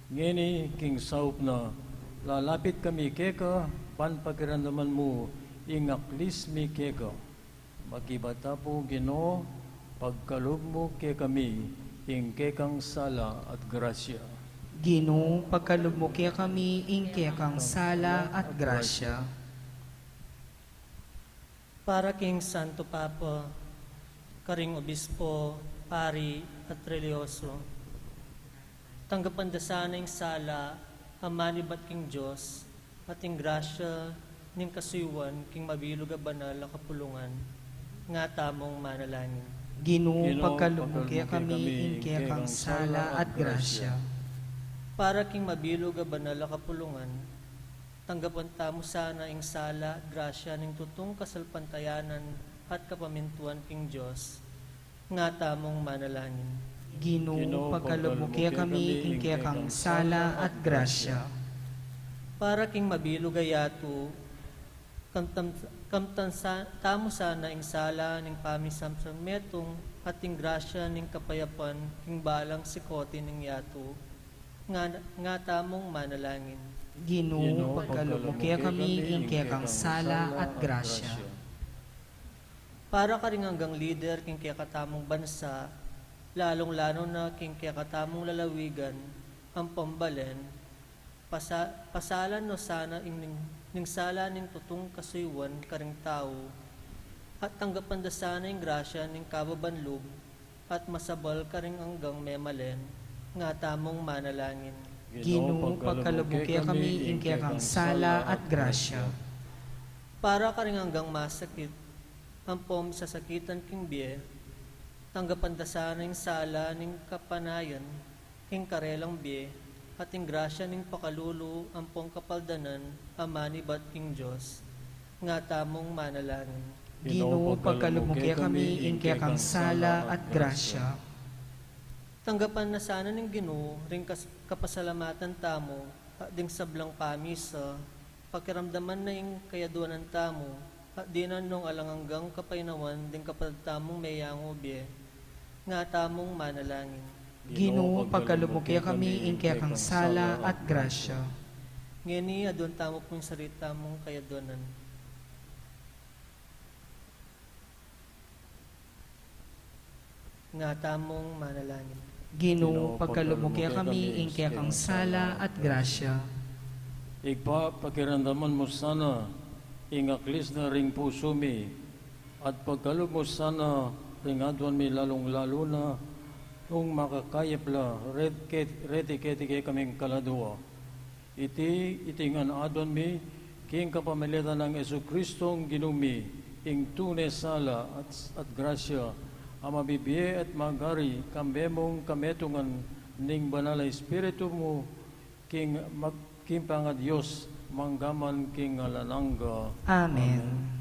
Ngeni, King Saup na, lalapit kami keka, panpakirandaman mo, ingaklis mi keka. Makibata po Ginoo, pagkalog mo ke kami, ing kekang sala at grasya. Ginoo, pagkalugmukya kami, ingkya kang sala at grasya. Para King Santo Papa, karing obispo, pari at religyoso, tanggapan dasanang sala, amanibat king Diyos, at ing grasya, ning kasuiwan, king mabilog a banal a kapulungan, nga tamong manalangin. Ginoo, pagkalugmukya kami, ingkya kang sala at grasya. Para king mabilog a banal a kapulungan, tanggapan tamo sana ing sala at grasya ning tutong kasalpantayanan at kapamintuan king Diyos, nga tamong manalangin. Ginoo, pagkalugmukya kami, ingkya kang sala at grasya. Para king mabilog a yato, tamo sana ing sala ning pamisamsam metong at ing grasya ning kapayapan king balang sikote ning yato, nga tamong manalangin. Ginoo, pagkalugmukya kami, ingkya kang sala at grasya. Para ka rin hanggang leader king kaya katamong bansa, lalong-lalo na king kaya katamong lalawigan, ang pambalen, pasalan no sana ning sala ning tutong kasuywan karing tao, at tanggapan da sana ing grasya ning kababanlog, at masabal karing hanggang memalen, nga tamong manalangin. Ginoo, pagkalugmukya kami, ingkya kang sala at grasya. Para ka rin hanggang masakit, ang pom sa sakitan king bie, tanggapan da sana ing sala ning kapanayan, king karelang bie, at ing grasya ning pakalulu, ang pong kapaldanan, amanibat king Diyos, nga tamong manalangin. Ginoo, pagkalugmukya kami, ingkya kang sala at grasya. Tanggapan na sana ning Ginoo ring kapasalamatan tamo, at ding sablang pamisa, pakiramdaman na ing kayaduanan tamo, at dinan nung alanganggang kapainawan ding kapagtamong mayango bie, nga tamong manalangin. Ginoo, pagkalugmukya kami, ingkya kang sala at grasya. Ngeni adon tamo pong sarita mong kayaduanan. Nga tamong manalangin. Ginoo, pagkalugmukya kami, ingkya kang sala at grasya. Igpa, pakiramdaman mo sana, ingaklis na ring puso mi, at pagkalog mo sana, ring adwan mi lalong-lalo na, kung makakayap la, reti-keti kaming kaladua. Itingan adwan mi, king kapamilitan ng Yesu Kristong ginumi, ing tunay sala at grasya, ang mabibiye at magari, kambemong kametungan, ning banal na Espiritu mo, king panga Diyos, manggaman king alanangga. Amen.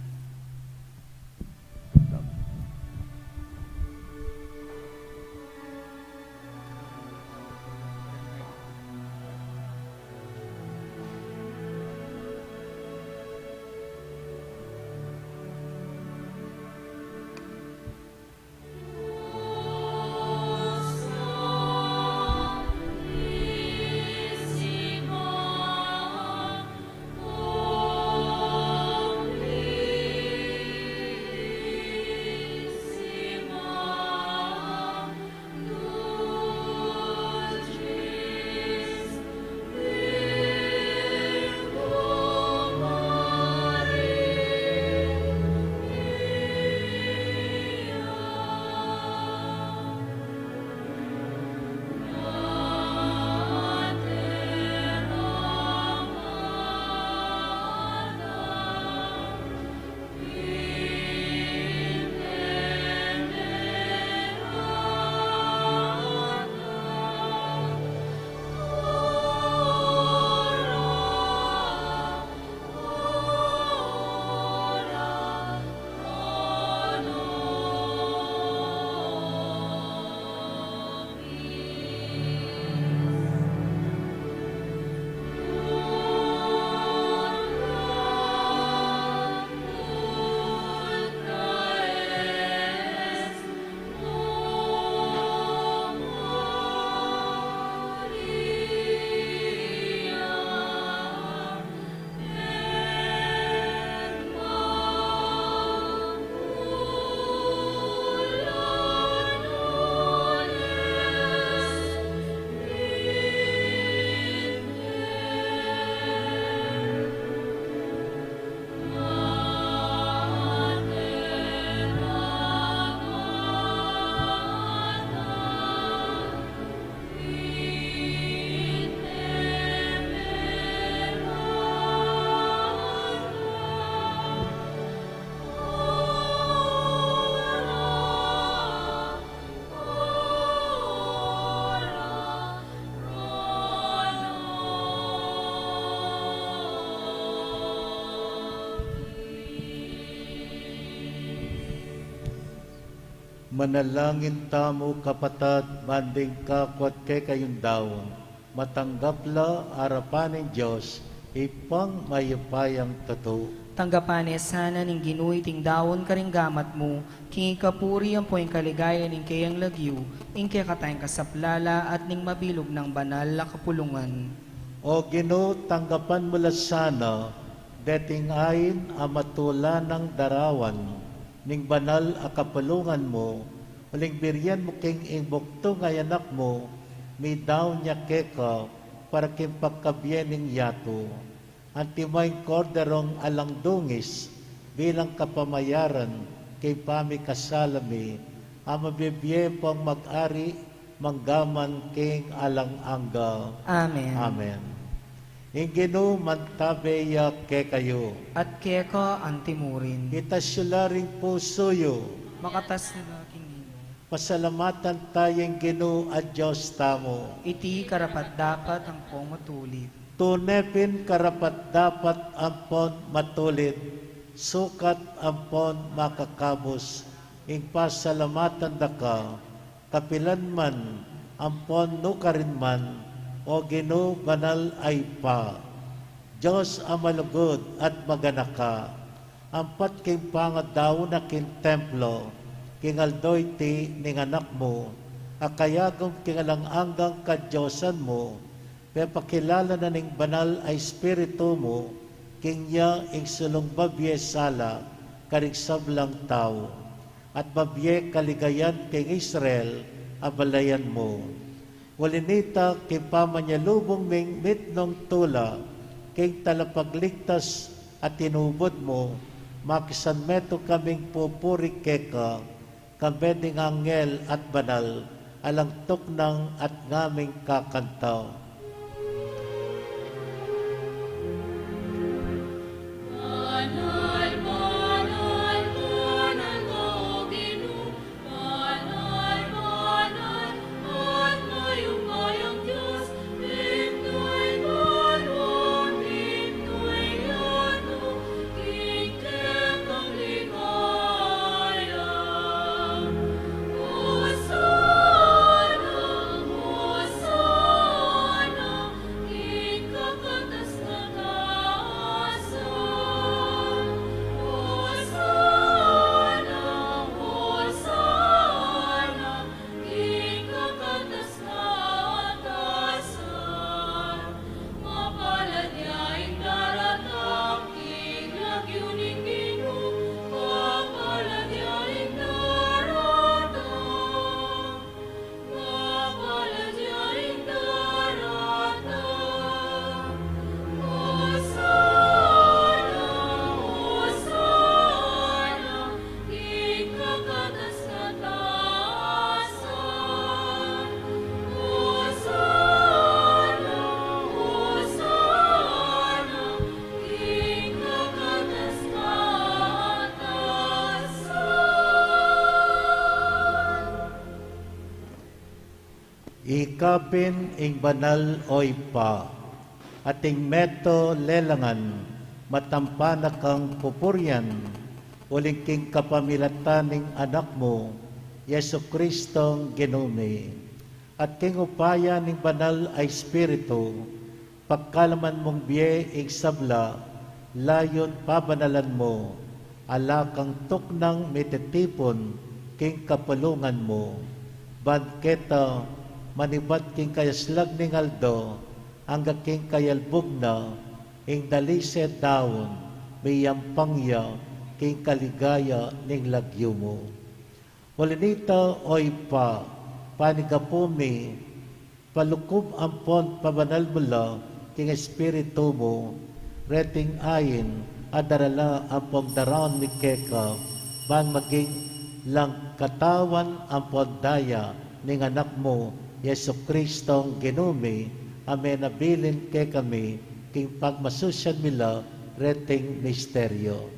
Simon, oh, please, Simon. 「Manalangin tamo kapatad, manding kakwat kay kayong daon, matanggapla arapan ng Diyos, ipang mayapayang totoo. Tanggapan sana ning ginuy ting dawon karing gamat mo, king ikapuri ang poing kaligaya ning kayang lagyu, ing kaya katayang kasaplala at ning mabilog ng banal na kapulungan. O Ginoo, tanggapan mo sana, dating ayin amatula ng darawan, ning banal a kapulungan mo, uling biryan mo king imbokto ngay anak mo, may daw niya keka, para king pagkabyen ning yato. Antimayng korderong alang dungis, bilang kapamayaran, kay pami kasalami, ang mabibye pong mag-ari, manggaman king alang angga. Amen. Amen. Inginu mantabeya ke kayo. At keka ang timurin. Itasyularing pusoyo. Makatas na king Ginoo. Pasalamatan tayong Ginoo at Diyos tamo. Iti karapat dapat ang pong matulit. Tunepin karapat dapat ampon matulit. Sukat ampon makakabos. Ing pasalamatan daka. Kapilan man ampon nukarin man. O Ginoo banal ay pa. Diyos amalugod at maganaka. Ampat king pangadaw na king templo, king aldoy ti ning anak mo, akayagom king alanganggang kadyosan mo, pepakilala na ning banal ay espiritu mo, king ya ing sulong babye sala, karig sablang tao, at babye kaligayan king Israel, abalayan mo. Walinita king pamanyalubong ming mitnong tula, king talapagligtas at tinubod mo, makisanmeto kaming pupuri keka, kambeding angel at banal, alang tuknang at ngaming kakantaw. Ikapin ing banal oy pa, ating meto lelangan, matampa kang pupuryan, uling king kapamilataning anak mo, Yesu Kristong Ginome, at king upaya ning banal ay espiritu, pagkalaman mong biye ing sabla, layon pabanalan mo, ala kang tuknang metetipon, king kapulungan mo, badketa, manibat king kayaslag ning aldo, hangga king kayalbog na, ing dalise daon, may yampangya, king kaligaya ning lagyo mo. Walinita oy pa, panigapumi, palukob ampon pabanal mula, king espiritu mo, reting ayin, adarala ampong daron ni keka, ban maging lang katawan ampon daya, ning anak mo, Yesu Kristong Ginome, amen nabilin ke kami, king pagmasusyan mila, reting misteryo.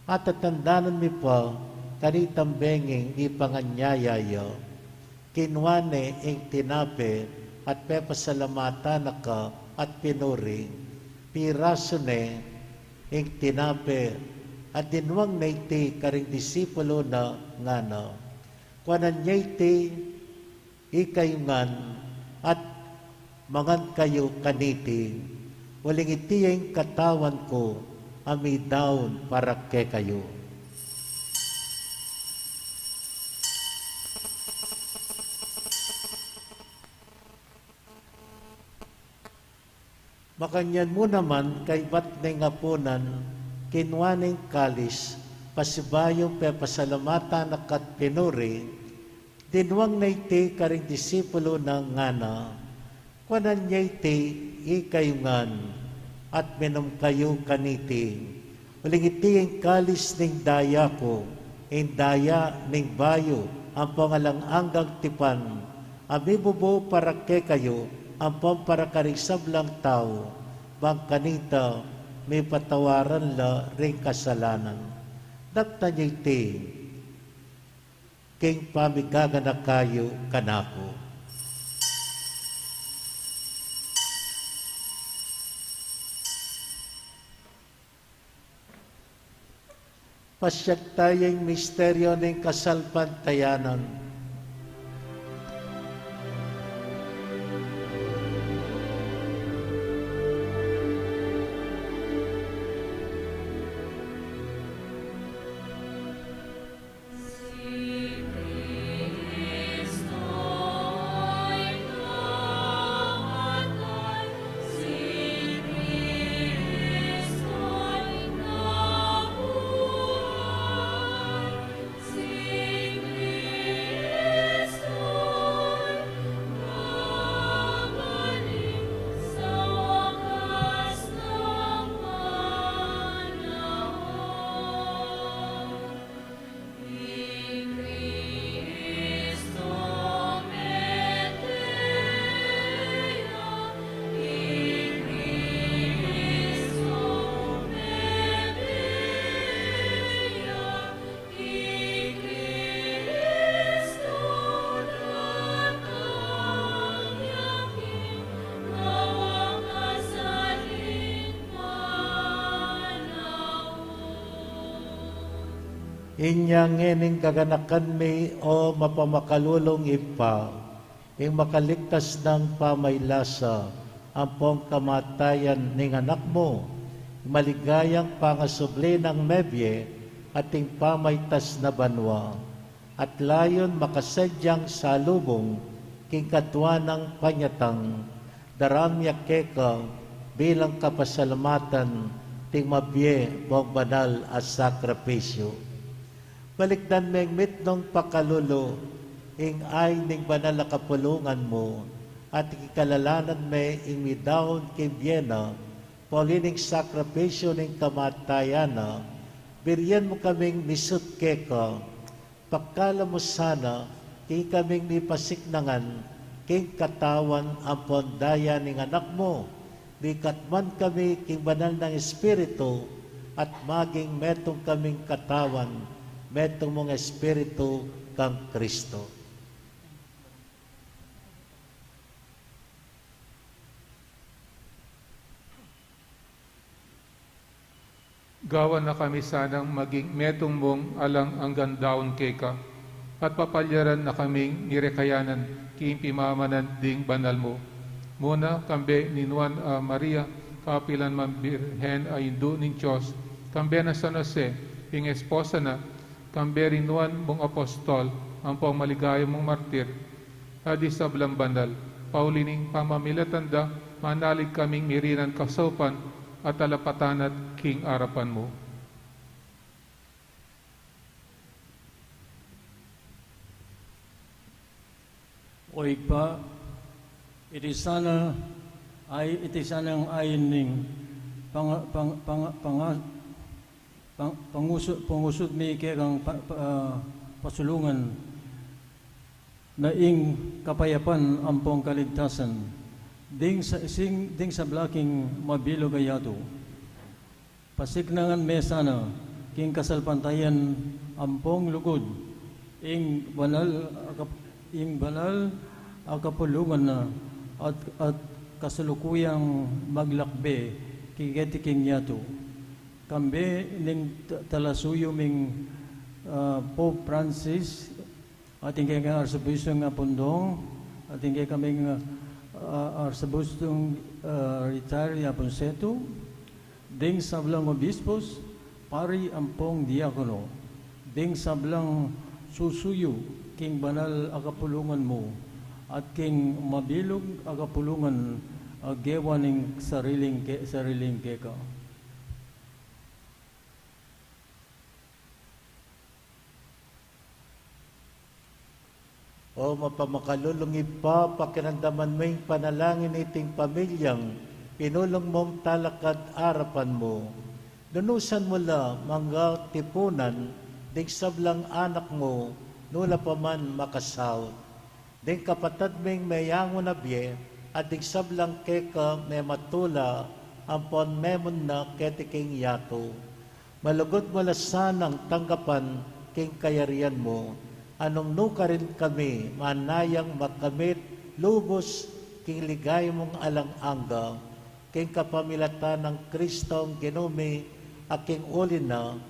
At tatandanan mi pa, kanitambenging ipanganyayayo, kinwane ing tinape, at pepasalamatan ka at pinuring, pirasone ing tinape, at dinwang na iti karing disipulo na ngano. kuanan ti ikayungan at mangan kayo kaniti, waling itiyeng katawan ko, ami daon para ke kayo. Makanyan mo naman kay ba't na ngapunan, kinwaning kalis, pasibayo pe pasalamatan akat pinuri, dinwang na iti karing disipulo ng ngana, kuanan niya iti ikayungan, at minom kayo kaniti. Uling iti ang kalis ning daya ko, ang daya ning bayo, ang pangalanganggang tipan, amibubo para ke kayo, ang para karisablang tao, bang kanita may patawaran la ring kasalanan. Dakta niya iti, king pamigaga na kayo kanako. Pasyag tayong misteryo ng kasalpantayanan. Inyang ngening kaganakan mi o mapamakalulong ipa, ing makaligtas ng pamaylasa, ang pong kamatayan ning anak mo, maligayang pangasubli ng nebye, ating pamaytas na banwa, at layon makasadyang salubong, king katwa ng panyatang, daramya keka, bilang kapasalamatan, ting mabye, bong banal at sakripisyo. Balikdan meng mitnong pakalulo, ing ay ning banal na kapulungan mo, at ikalalanan me ing midawon kay Biena, paulining sakripisyo ning kamatayana, biryan mo kaming misut keka, pakala mo sana, kay kaming mipasignangan, kay katawan ang pondaya ning anak mo, di katman kami king banal ng Espiritu, at maging metong kaming katawan, metong mong Espiritu kang Kristo. Gawa na kami sanang maging metong mong alang anggan daon keka, at papalyaran na kaming nirekayanan kiing pimamanan ding banal mo. Muna kambe ni Juan Maria, kapilan man birhen ay indo ning Diyos, kambe na San Jose, ing esposa na, kambe rinuan mong apostol, ang pang maligaya mong martir, adi sa blang banal, paulining pamamilatanda, manalig kaming mirinan kasopan, at alapatan at king arapan mo. Oig pa, iti sanang ayin ning pangusod mi kang pasulungan na ing kapayapan ampong kaligtasan ding sa blaking mabilo gayato pasignangan me sana king kasalpantayan ampong lugod ing banal akapulungan na at kasalukuyang maglakbe kigetiking yato kambe ning talasuyo ming Pope Francis Ating kay nga arsabustong nga pundong, ating kay kaming arsabustong retire ya Ponseto, ding sablang obispos, pari ampong diakono, ding sablang susuyo, king banal agapulungan mo, at king mabilog agapulungan gewaning sariling keka. O mapamakalulungi pa, pakiramdaman mo yung panalangin iting pamilyang pinulong mong talakad arapan mo. Dunusan mo la mga tipunan, ding sablang anak mo, nula pa man makasaw. Ding kapatad ming mayango na biye, at ding sablang keka may matula, ampon memon na ketiking yato. Malugod mo la sanang tanggapan king kayarian mo, anong nuka rin kami, manayang makamit, lubos, king ligay mong alang-angga, king kapamilatan ng Kristong ginumi, aking uli na,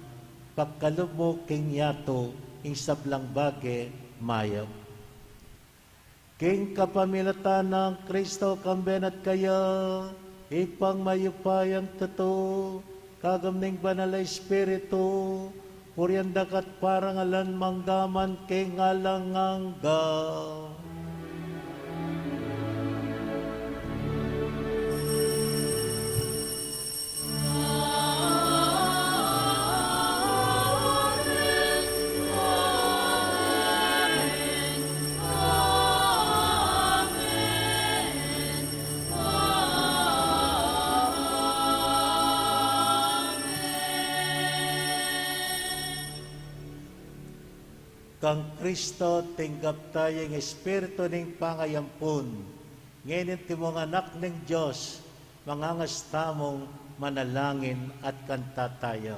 pagkalub mo king yato, ing sablang bage, mayab. King kapamilatan ng Kristo kambenat kaya, ipang mayupayang totoo, kagamning banal na Espiritu, puryandakat parangalan manggaman king alangangga. Kang Kristo tinggap tayong Espiritu ng pangayampun, ngayon timong anak ng Diyos, mangangastamong manalangin at kanta tayo.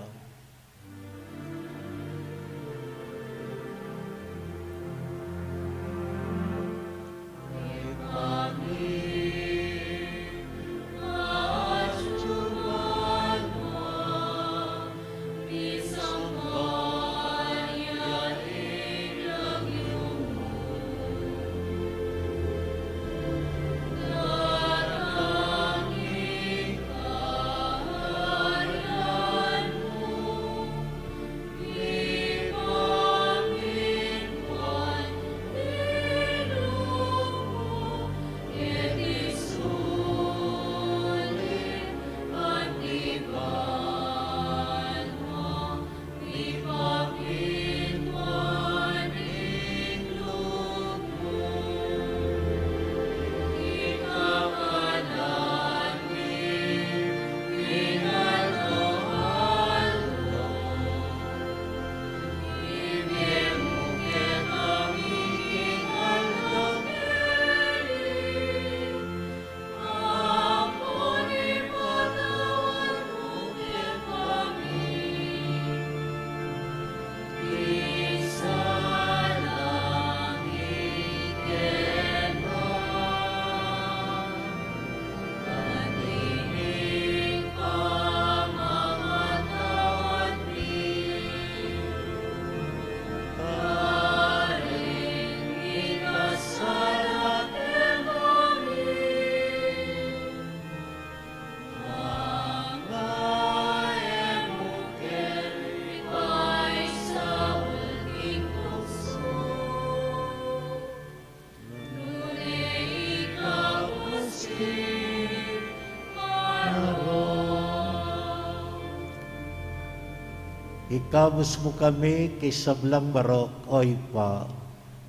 Ikabos mo kami kay sablang barok, oy pa.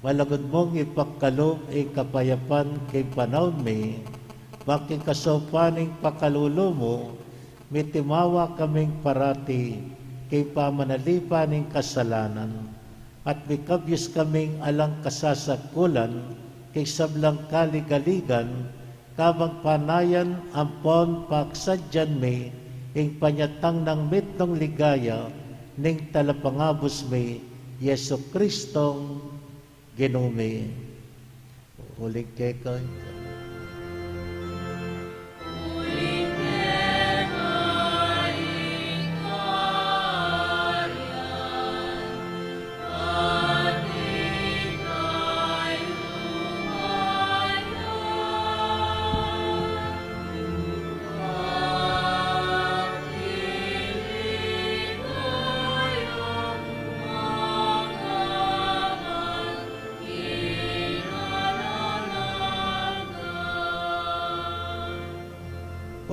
Malagod mong ipagkalob ay kapayapan kay panahon mi, baking kasopaning pakalulo mo, mitimawa kaming parati kay pamanalipaning kasalanan, at mikabyos kaming alang kasasakulan kay sablang kaligaligan, kabang panayan ampon paksadyan mi, ing panyatang ng mitnong ligaya, ning talapangabos may Yesu Kristong ginumi. Uling kekay. Amen.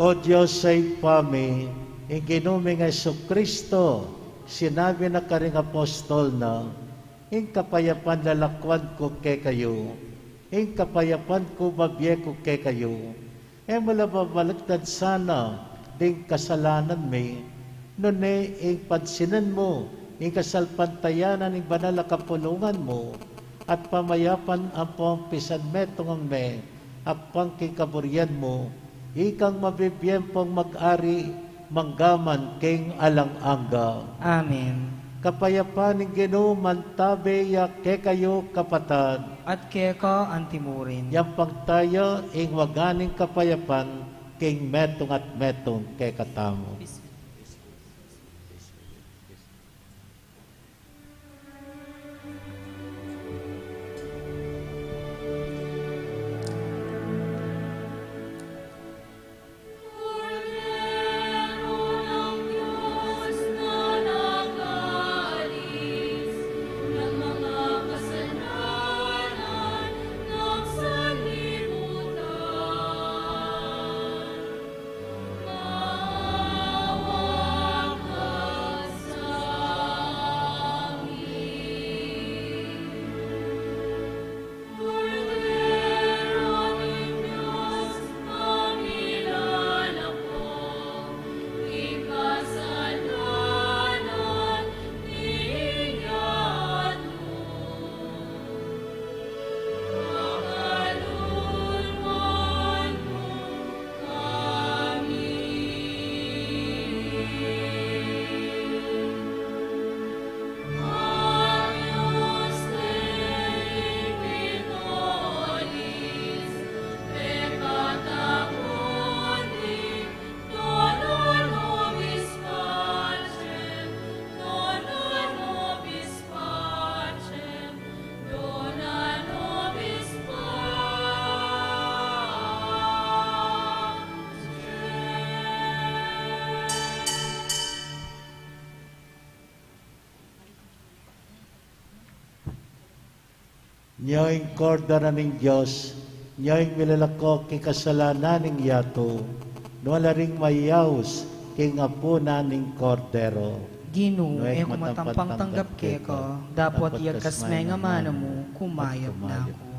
O Diyos sa ipami, ang ginuming Kristo, sinabi na karing apostol na, ang kapayapan lalakwan ko kay kayo, ang kapayapan ko babye ko kay kayo, mula babaliktad sana, ding kasalanan may, nune ang pansinan mo, ang kasalpantayanan ng banal na kapulungan mo, at pamayapan ang pampisan metong ang me, apang kikaburyan mo, ikang mabibiyempong mag-ari, manggaman king alang-angga. Amen. Kapayapan ng Ginoo tabe ya ke kayo kapatad. At keka antimurin. Yang pagtayo ing waganing kapayapan king metong at metong ke katamo. Nyo'y kordara ng Diyos, nyo'y milalako kay kasalanan ng yato, wala ring mayaws kay ngapuna ng kordero. Gino, Noy, kumatampang tanggap keka, dapat iyakas may nga mana mo, kumayap na ako.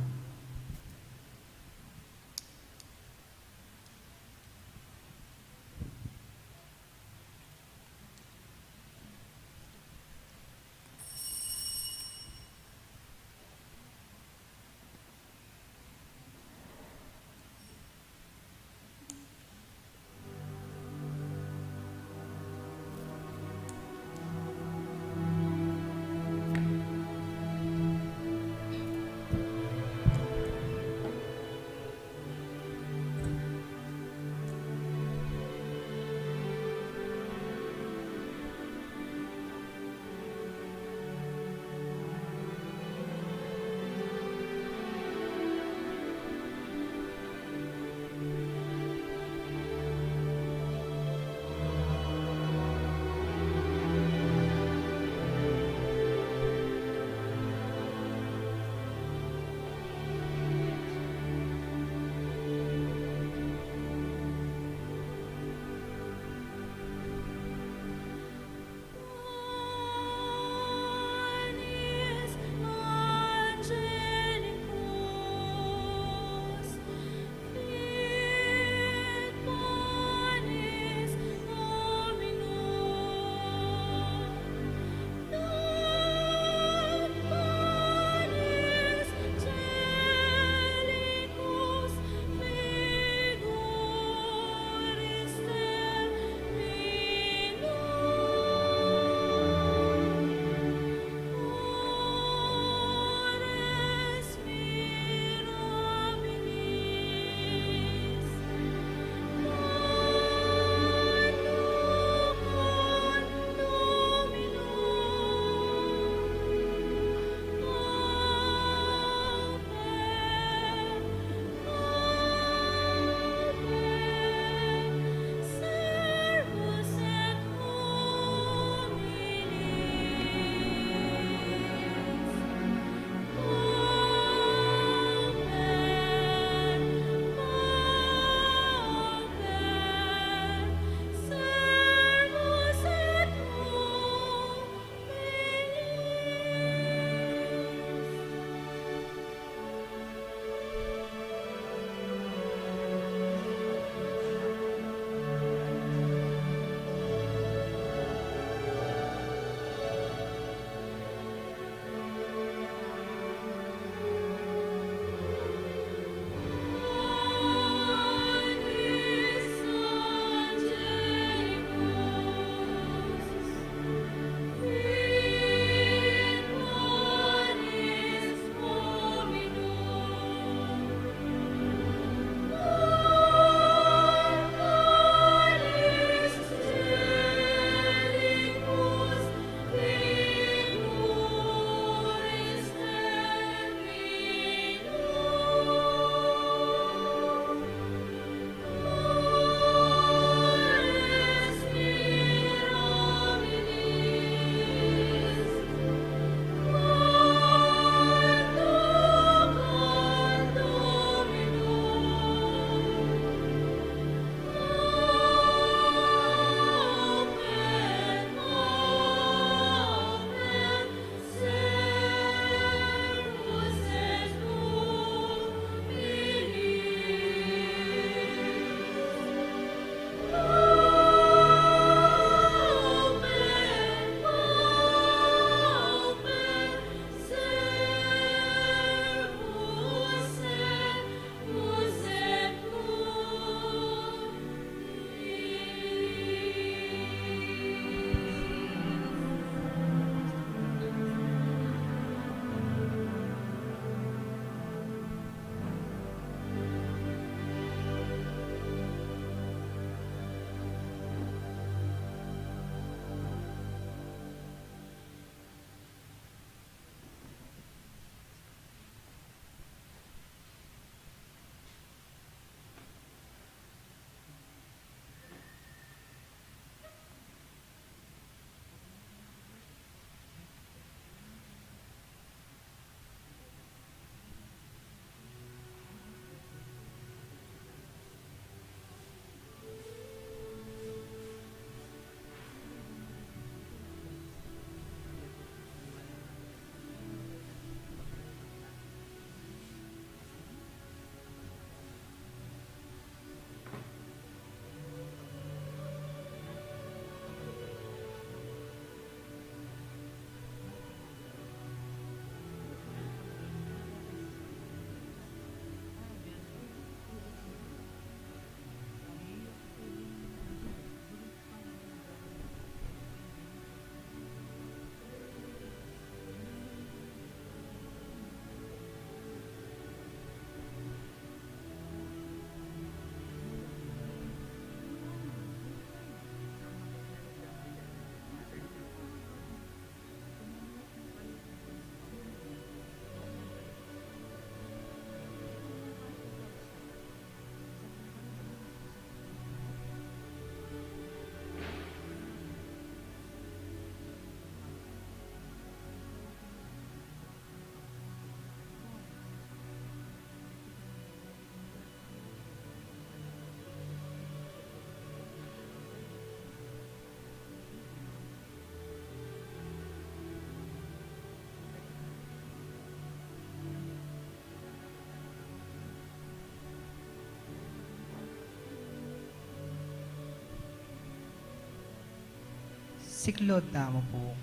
Siklod tamo po.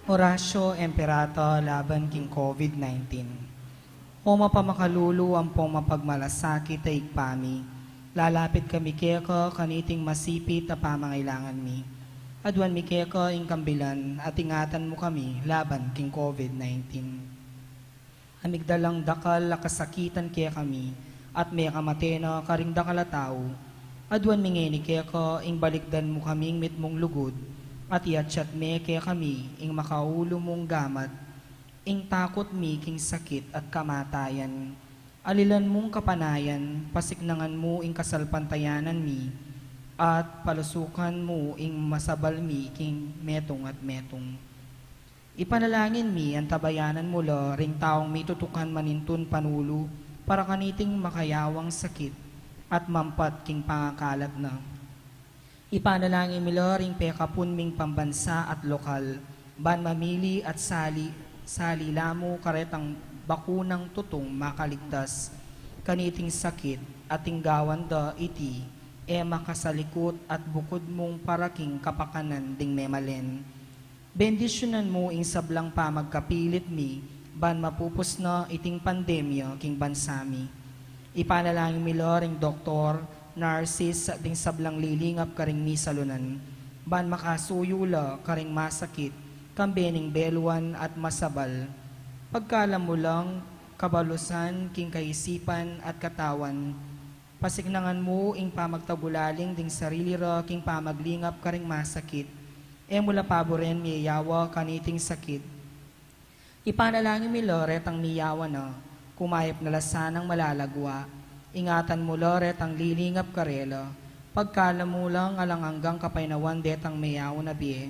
Horacio Emperato laban king COVID-19. O mapamakhalulu ang pong mapagmalasakit ay igpami. Lalapit kami keko kaniting masipit na pamangailangan mi. Adwan mi keko ing kambilan at ingatan mo kami laban king COVID-19. Amigdalang dakal kasakitan kaya kami at may kamatena karing dakal tao. Adwan mingeni keko ing balikdan mo kaming mitmong lugod at iatsyat me kaya kami ing makaulo mong gamat ing takot mi king sakit at kamatayan. Alilan mong kapanayan, pasiknangan mo ing kasalpantayanan mi, at palusukan mo ing masabal mi king metong at metong. Ipanalangin mi ang tabayanan mo lo, ring taong may tutukan manintun panulo, para kaniting makayawang sakit at mampat king pangakalat na. Ipanalangin mi lo, ring pekapun ming pambansa at lokal, ban mamili at sali lamo karetang bakunang tutong makaligtas, kaniting sakit at tinggawan da iti, makasalikot at bukod mong paraking kapakanan ding memalen. Bendisyonan mo ing sablang pa magkapilit mi, ban mapupos na iting pandemya king bansami. Ipanalangin mi loring doktor, nurses ding sablang lilingap karing mi salunan, ban makasuyula karing masakit, kambening beluan at masabal. Pagkalam mo lang, kabalusan, king kaisipan at katawan, pasiknangan mo ing pamagtagulaling ding sarili ra king pamaglingap karing masakit, mula paboren miyawa kaniting sakit. Ipanalangin mi loret ang miyawa na, kumayap na lasanang malalagwa, ingatan mo loret ang lilingap karela, pagkalam mo lang alang hanggang kapainawan detang miyawa na biye.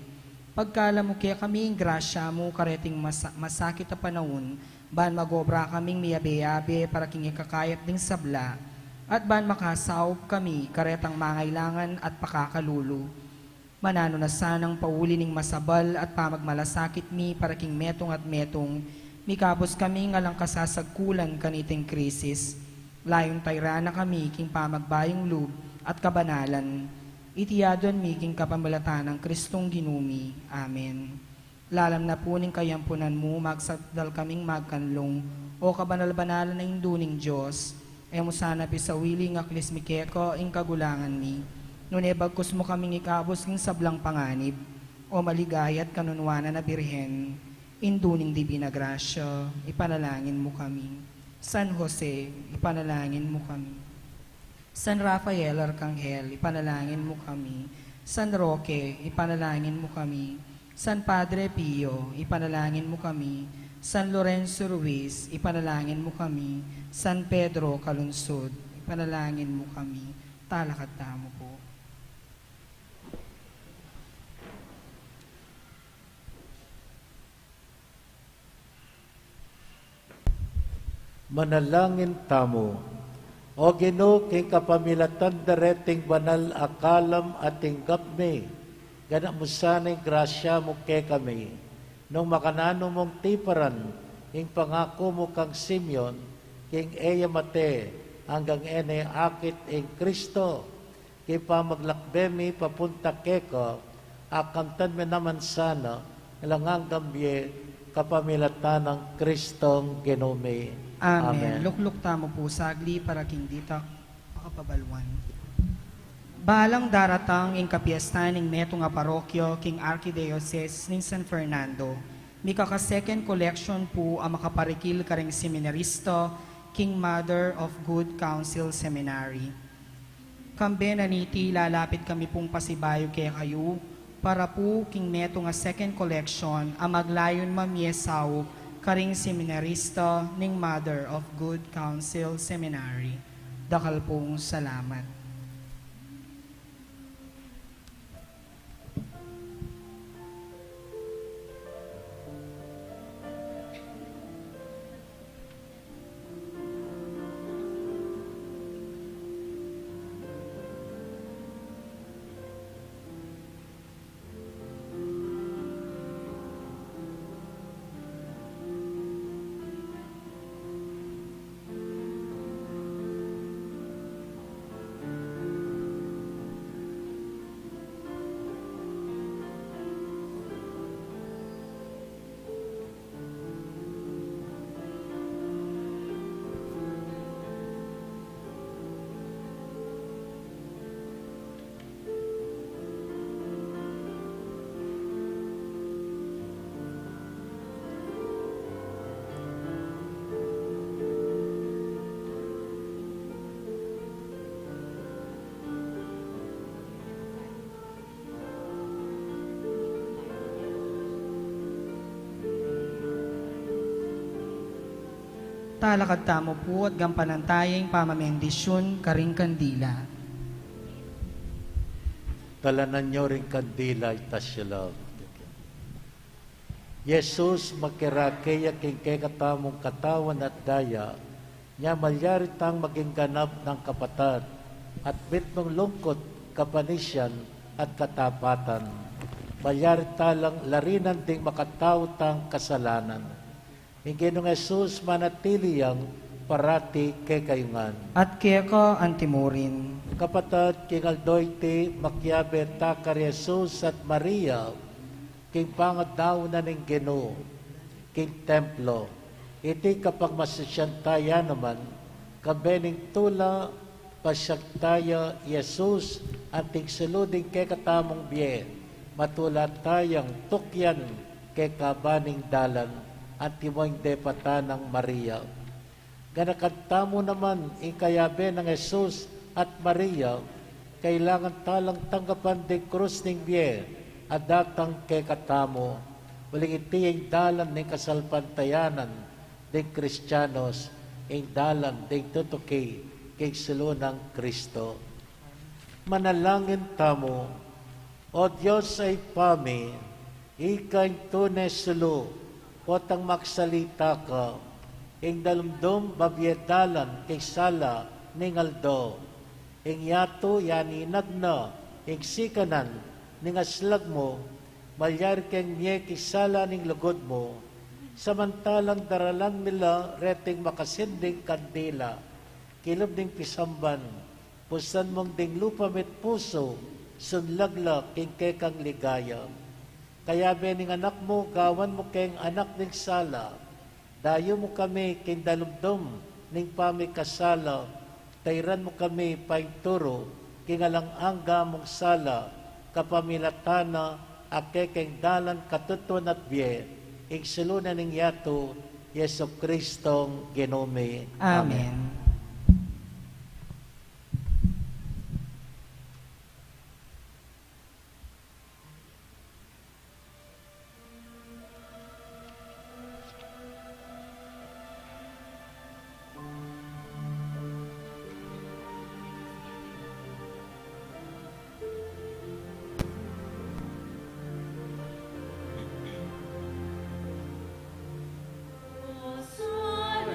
Pagkala mo kaya kaming grasya mo kareting masakit na panahon, ban magobra kaming miyabe-yabe para king ikakayat ding sabla, at ban makasaop kami karetang mangailangan at pakakalulo. Manano na sanang pauli ning masabal at pamagmalasakit mi para king metong at metong, mikapos kaming alang kasasagkulan kaniting krisis. Layong tayrana kami king pamagbayong loob at kabanalan. Itiyadon mi king kapamalatan ng Kristong ginumi. Amen. Lalam na po ning kayampunan mo, magsagdal kaming magkanlong, o kabanal-banalan na induning Diyos, mo sana pisawili nga klismikeko ing kagulangan mi. Nune bagkus mo kaming ikabos king sablang panganib, o maligayat kanunwana na birhen, induning divina grasya, ipanalangin mo kami. San Jose, ipanalangin mo kami. San Rafael Arcangel, ipanalangin mo kami. San Roque, ipanalangin mo kami. San Padre Pio, ipanalangin mo kami. San Lorenzo Ruiz, ipanalangin mo kami. San Pedro Calunsod, ipanalangin mo kami. Talakata mo po. Manalangin tamo. O Ginoo, kay kapamilatan dareting banal akalam ating gapme, gana mo sana'y grasya mo kay kami, nung makanano mong tiparan, ing pangako mo kang Simeon, king eya mate, hanggang ene akit ing Kristo, kay pamaglakbemi papunta keko, akamtan me naman sana, ilangang gambye, kapamilatan ng Kristong Ginoo. Amen. Lukluk tamo po sagli para king dita makapabalwan. Balang daratang ing kapiestan ning meto nga parokyo king Archdiocese ning San Fernando. Mikaka second collection po ang makaparikil karing seminarista king Mother of Good Counsel Seminary. Kambe naniti lalapit kami pong pasibayo kay kayo para po king meto nga second collection ang maglayon mamiesaw karing seminarista ning Mother of Good Counsel Seminary. Dakal pong salamat. Talakad tamo po at gampanantayang pamamendisyon karing kandila. Talanan nyo rin kandila itasyalag. Jesus, makirakeya king katamong katawan at daya, nya malyari tang maging ganap ng kapatad, at bitnong lungkot, kapanisyan, at katapatan. Malyari talang larinan ding makatao tang kasalanan. Hinginong Jesus manatiliyang parati kay kayungan. At kaya ka antimurin. Kapatad, king Aldoite, makyabe takar Jesus at Maria, king pangadaw na ning Ginoo, king templo, iti kapag masisyantaya naman, kabening tula, pasyagtaya Jesus, anting siluding kay katamong biye, matula tayang tukyan kay kabaning dalan, at timoing depata ng Maria. Ganakanta mo naman, ikayabe ng Jesus at Maria, kailangan talang tanggapan de krus ning biye, at datang kay katamo, waling itiyeng dalan ng kasalpantayanan ng Kristiyanos, ang dalan ng tutuki kay silo ng Kristo. Manalangin tamo, O Diyos ay pami, ikay tunay silo, potang maksalita ka, ang dalumdum babyedalan kay sala ning aldo, ang yato yaninag na, ang sikanan ning aslag mo, malyar keng niye kisala ning lugod mo, samantalang daralan nila reting makasinding kandila, kilob ning pisamban, pusan mong ding lupa met puso, sunlagla king kekang ligaya. Kaya bening anak mo, gawan mo keng anak ning sala, dayo mo kami king dalumdum ning pamikasala, tayran mo kami painturo, king alang angga mong sala, kapamilatana, akekeng dalan katutun at biye, ing siluna ning yato, Yesu Kristong Ginome. Amen. O Son,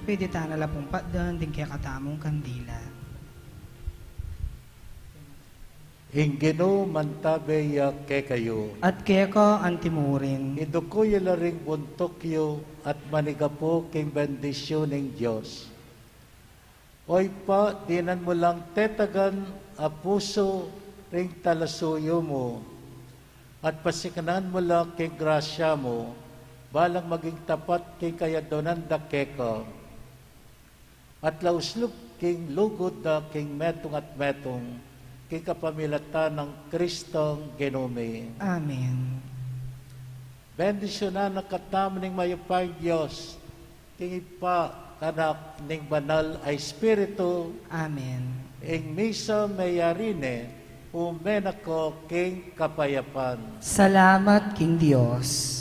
pwede tanala pong patdan, din kaya katamong kandila. Ingeno mantabeya ke kayo. At kaya ka antimurin, Idukoy laring buntokyo at manigapo king bendisyon ng Diyos. Oy pa, dinan mo lang tetagan a puso ring talasuyo mo at pasikanan mo lang king grasya mo balang maging tapat king kayadonan da keka at lauslub king lugod da king metong at metong king kapamilatan ng Kristong Genome. Amen. Bendisyonan na katam ning mayupay Diyos, king ipa kanak ning banal ay Espiritu, Amen. ing misa mayarine, umenako king kapayapan. Salamat, King Diyos.